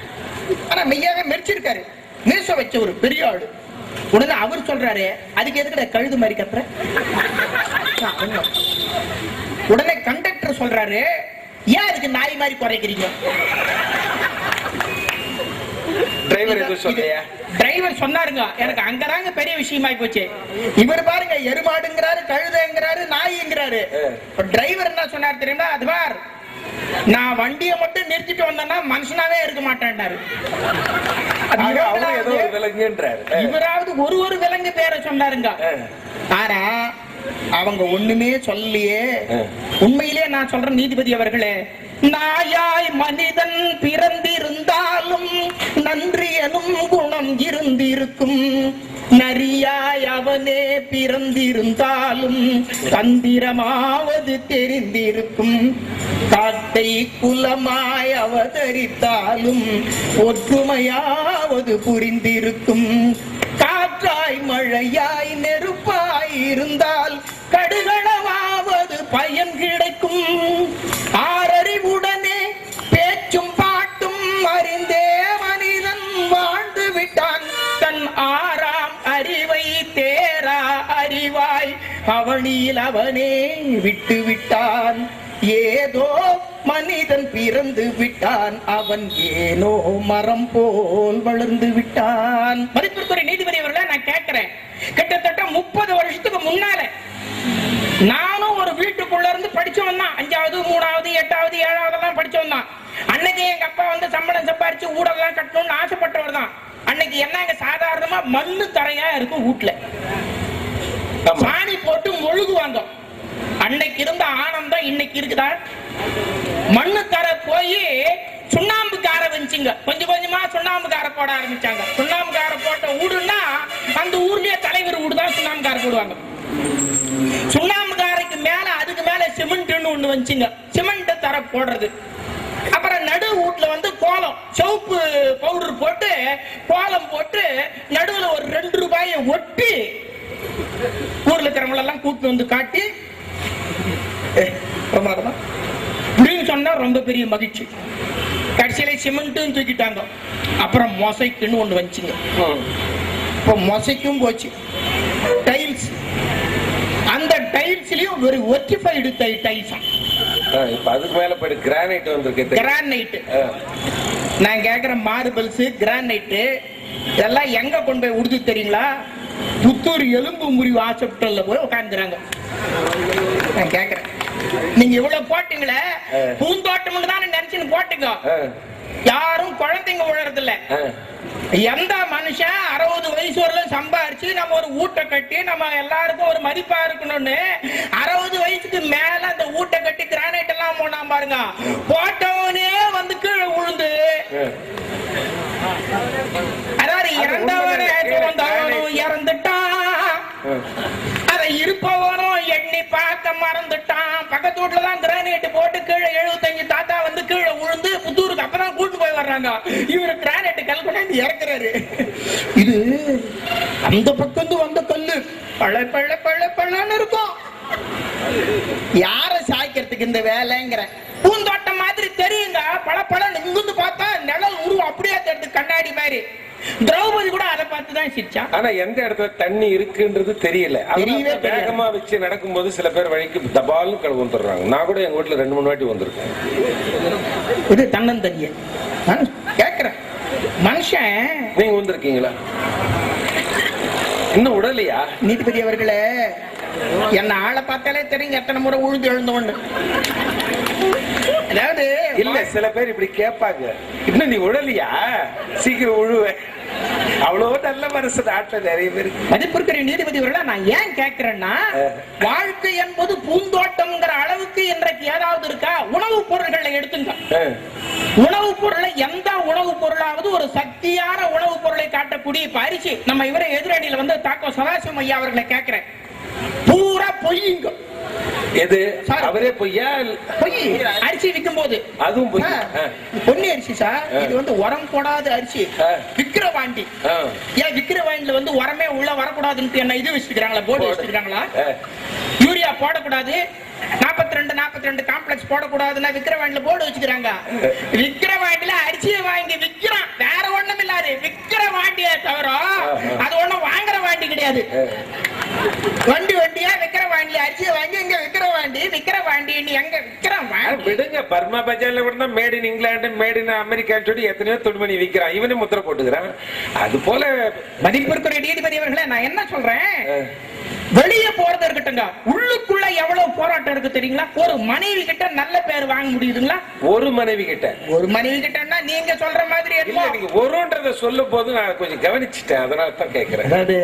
ஆனா மெய்யாக மெரிச்சிருக்காரு, மீச வச்ச ஒரு பெரிய ஆளு. உடனே அவர் சொல்றாரு, அதுக்கு எதுக்கு கழுது மாதிரி கத்துற? உடனே கண்டக்டர் சொல்றாரு, ஏன் அதுக்கு நாய் மாதிரி குறைக்கிறீங்க? டிரைவர் சொன்னாருங்க, எனக்கு அங்கதாங்க பெரிய விஷயமாயி போச்சு. இவர் பாருங்க, எருமாடுங்கிறாரு, கழுதைங்கிறாரு, நாய்ங்கிறாரு. டிரைவர் என்ன சொன்னார் தெரியுமா? அது பார், நான் வண்டியை மட்டும் நிறுத்திட்டு வந்தேன்னா மனுஷனாவே இருக்க மாட்டேன்டாரு. இவராவது ஒரு விலங்கு பேரை சொன்னாருங்க. ஆனா அவங்க ஒண்ணுமே சொல்லியே. உண்மையிலேயே நான் சொல்றேன் நீதிபதி அவர்களே, நாயாய் மனிதன் பிறந்திருந்தாலும் நன்றி எனும் குணம் இருந்திருக்கும். நரியாய் அவனே பிறந்திருந்தாலும் தந்திரமாவது தெரிந்திருக்கும். காட்டை குலமாய் அவதரித்தாலும் ஒற்றுமையாவது புரிந்திருக்கும். காற்றாய் மழையாய் நெருப்பாய் இருந்தால் கடுகளவாவது பயன் கிடைக்கும். ஆறறிவுடனே பேச்சும் பாட்டும் அறிந்தே மனிதன் வாழ்ந்து விட்டான். தன் 6ஆம் அறிவை தேரா அறிவாய் அவனியில் அவனே விட்டு விட்டான். ஏதோ மனிதன் பிறந்து விட்டான், அவன் ஏனோ மரம் போல் வளர்ந்து விட்டான். மதிப்பிற்குரிய நீதிபதி அவர்களே, நான் கேட்கிறேன், கிட்டத்தட்ட 30 வருஷத்துக்கு முன்னால நானும் ஒரு வீட்டுக்குள்ள இருந்து படிச்சவன் தான். 5வது 3வது 8வது 7வது எல்லாம் படிச்சவன் தான். அன்னைக்கு எங்க அப்பா வந்து சம்பளம் சம்பாரிச்சு ஊடெல்லாம் கட்டணும்னு ஆசைப்பட்டவர் தான். அன்னைக்கு என்னங்க சாதாரணமா மண்ணு தரையா இருக்கும் வீட்டுல, சாணி போட்டு மொழுகுவாங்க. அன்னைக்கு இருந்த ஆனந்தம் இன்னைக்கு இருக்குதா? மண்ணு தர போய் சுண்ணாம்பு கார வந்துச்சுங்க. கொஞ்சம் கொஞ்சமா சுண்ணாம்பு கார போட ஆரம்பிச்சாங்க. சுண்ணாம்பு கார போட்ட ஊடுன்னா அந்த ஊர்லயே தலைவர் ஊடு தான் சுண்ணாம்பு கார போடுவாங்க. சுண்ணாம்பு காரைக்கு மேல அதுக்கு மேல சிமெண்ட்னு ஒண்ணு வந்துச்சுங்க. சிமெண்ட் தர போடுறது. அப்புறம் நடு வீட்டுல வந்து கோலம், சோப்பு பவுடர் போட்டு கோலம் போட்டு நடுவுல ஒரு 2 ரூபாயை ஒட்டி ஊர்ல இருக்கிறவங்க எல்லாம் கூட்டு வந்து காட்டி சொன்னா ரொம்ப பெரிய மகிழ்ச்சி. கடைசியில சிமெண்ட்டும் தூக்கிட்டாங்க. அப்புறம் மொசைக்குன்னு ஒண்ணு வந்துச்சுங்க. இப்போ மொசைக்கும் போச்சு. டைல்ஸ், அந்த டைல்ஸ்லயும் ஒரு வெர்டிஃபைடு டைல்ஸ். இப்ப அதுக்கு மேல போய் கிரானைட் வந்திருக்கு. கிரானைட் நான் கேக்குறேன், மார்பிள்ஸ் கிரானைட் இதெல்லாம் எங்க கொண்டு போய் உடுது தெரியுங்களா? புத்தூர் எலும்பு முறிவு ஹாஸ்பிட்டல்ல போய் உட்காந்துறாங்க. நான் கேக்குறேன், நீங்க இவ்வளவு போட்டீங்களே, பூந்தோட்டம் தான் நினைச்சுன்னு போட்டுங்க. யாரும் குழந்தைங்க உழறது இல்ல. எந்த மனுஷன் 60 வயசு வரலும் சம்பாரிச்சு நம்ம ஒரு ஊட்ட கட்டி நம்ம எல்லாருக்கும் ஒரு மதிப்பா இருக்கணும்னு 60 வயசுக்கு மேல அந்த ஊட்ட கட்டி கிரானைட் எல்லாம் போனா பாருங்க, போட்டவனே வந்து கீழே விழுந்து, அதாவது இறந்தவனே இறந்துட்டான், அதை இருப்பவனும் எண்ணி பார்க்க மறந்துட்டான். பக்கத்து வீட்டுலதான் கிரானைட் போட்டு கீழே 75 தாத்தா வந்து கீழே விழுந்து புத்தூருக்கு அப்பதான் கூட்டு போய் வர்றாங்க. இவரு கிரானைட் கல் கொண்டாந்து இறக்குறாரு. இது அந்த பக்கம் வந்த கல்லு பழ பழ பழ பழன்னு இருக்கும். யார சாய்க்கிறதுக்கு இந்த வேலைங்கிற பூந்தோட்டம் மாதிரி தெரியுங்க. பல பழம் இங்கிருந்து பார்த்தா நிழல் உருவம் அப்படியே தெரியுது, கண்ணாடி மாதிரி. திரௌபதி கூட அதை பார்த்துதான் சிரிச்சா. ஆனா எந்த இடத்துல தண்ணி இருக்குன்றது தெரியல. வேகமா வச்சு நடக்கும் போது சில பேர் வழிக்கு தபால்னு கழுவு வந்துடுறாங்க. நான் கூட எங்க வீட்டுல 2-3 வாட்டி வந்திருக்கேன். இது தன்னந்தனிய கேக்குறேன். மனுஷன் நீங்க வந்திருக்கீங்களா? இன்னும் உடலையா? நீதிபதி அவர்களே, என்ன ஆளை பார்த்தாலே தெரியும் எத்தனை முறை உழுந்து எழுந்தோன்னு. அதாவது இல்ல, சில பேர் இப்படி கேட்பாங்க, இன்னும் நீ உடலையா, சீக்கிரம் உழுவ. அவ்வளவு நல்ல மனசு நாட்டுல நிறைய பேர். மதிப்பிற்குரிய நீதிபதி அவர்களே, நான் ஏன் கேட்கிறேன்னா, வாழ்க்கை என்பது பூந்தோட்டம்ங்கிற அளவுக்கு இன்றைக்கு ஏதாவது இருக்கா? உணவுப் பொருள்களை எடுத்துங்க. உணவுப் பொருளை எந்த உணவுப் பொருளாவது ஒரு சக்தியான உணவுப் பொருளை காட்டக்கூடிய அரிசி. நம்ம இவரை எதிரணியில வந்து தாக்கோ சதாசிவம் ஐயா அவர்களை கேட்கிறேன், பூரா பொய்யுங்க. எது அவரே பொய்யா? பொய். அரிசி விற்கும் போது அதுவும் பொய். பொன்னி அரிசி சார், இது வந்து உரம் போடாத அரிசி. விக்கிரவாண்டி, ஏன் விக்கிரவாண்டில வந்து உரமே உள்ள வரக்கூடாதுன்னு என்ன இது வச்சிருக்காங்களா, போர்டு வச்சிருக்காங்களா? யூரியா போடக்கூடாது, 42 காம்ப்ளெக்ஸ் போடக்கூடாதுன்னா விக்கிரவாண்டில போர்டு வச்சுக்கிறாங்க. விக்கிரவாண்டில அரிசியை வாங்கி விக்கிறான், வேற ஒண்ணும் இல்லாது விக்கிரவாண்டியே தவிர அது ஒண்ணும் வாங்குற வாண்டி கிடையாது. வண்டி வண்டியா விக்கிரவாண்டி அரிசியை வாங்கி இங்க விக்கிரவாண்டி நீ எங்க விக்கிரவாண்டி விடுங்க. பர்மா பஜார்ல கூட made in England, made in America சொல்லி எத்தனையோ துணிமணி விக்கிறான். இவனே முத்திர போட்டுக்கிறான். அது போல மதிப்பிற்குரிய நீதிபதி அவர்களே, நான் என்ன சொல்றேன், வெளியே போறது இருக்கட்டுங்க, உள்ளுக்குள்ள எவ்வளவு போராட்டம் இருக்கு தெரியுங்களா? ஒரு மனைவி கிட்ட நல்ல பேர் வாங்க முடியுதுங்களா? ஒரு மனைவி கிட்டன்னா நீங்க சொல்ற மாதிரி நீங்க ஒருன்றத சொல்லும் போது நான் கொஞ்சம் கவனிச்சுட்டேன், அதனால தான் கேட்கிறேன். அதாவது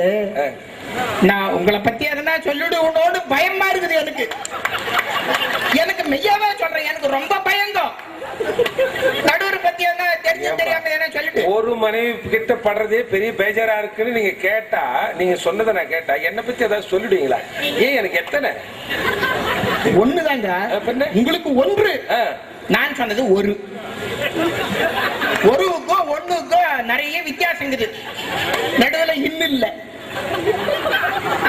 நான் உங்களை பத்தி எதனா சொல்லிடுவோன்னு பயமா இருக்குது எனக்கு மெய்யாவே சொல்றேன், எனக்கு ரொம்ப பயங்க. நடுவர் பத்தி என்ன தெரியாம என்ன சொல்லிட்டு ஒரு மனைவி கிட்ட படுறதே பெரிய பேஜாரா இருக்குன்னு நீங்க கேட்டா, நீங்க சொன்னதை நான் கேட்டா என்ன பத்தி ஏதாவது சொல்லிடுவீங்களா? ஏன் எனக்கு எத்தனை? ஒண்ணுதாங்க. உங்களுக்கு 1. நான் சொன்னது ஒருவுக்கும் ஒண்ணுக்கும் நிறைய வித்தியாசம் இருக்குது. நடுவுல இன்னும் இல்ல.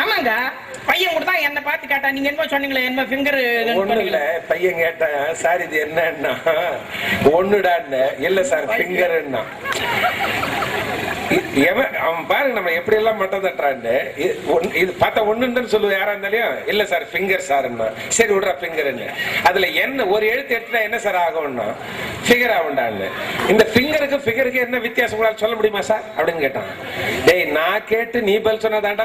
ஆமாங்க, பையன் கூட தான் என்ன பார்த்து கேட்டா, நீங்க என்ன சொன்னீங்களே, என்ன ஃபிங்கர் ஒண்ணு இல்ல. பையன் கேட்டான், சார் இது என்னன்னா ஒண்ணுடான்னு. இல்ல சார் ஃபிங்கர்னா. அவன் பாருங்க நம்ம எப்படி எல்லாம் மட்டம் தட்டுறான்னு. இது பார்த்தா ஒண்ணுன்னு சொல்லுவோம் யாரா இருந்தாலும், இல்ல சார் ஃபிங்கர் சார்ன்னா, சரி விடுறா ஃபிங்கர்ன்னு. அதுல என்ன ஒரு எழுத்து எடுத்துட்டா என்ன சார் ஆகும்னா ஃபிகர் ஆகுண்டான்னு. இந்த ஃபிங்கருக்கு ஃபிகருக்கு என்ன வித்தியாசம் உங்களால் சொல்ல முடியுமா சார் அப்படின்னு கேட்டான். டேய் நான் கேட்டு நீ பதில் சொன்னதாண்டா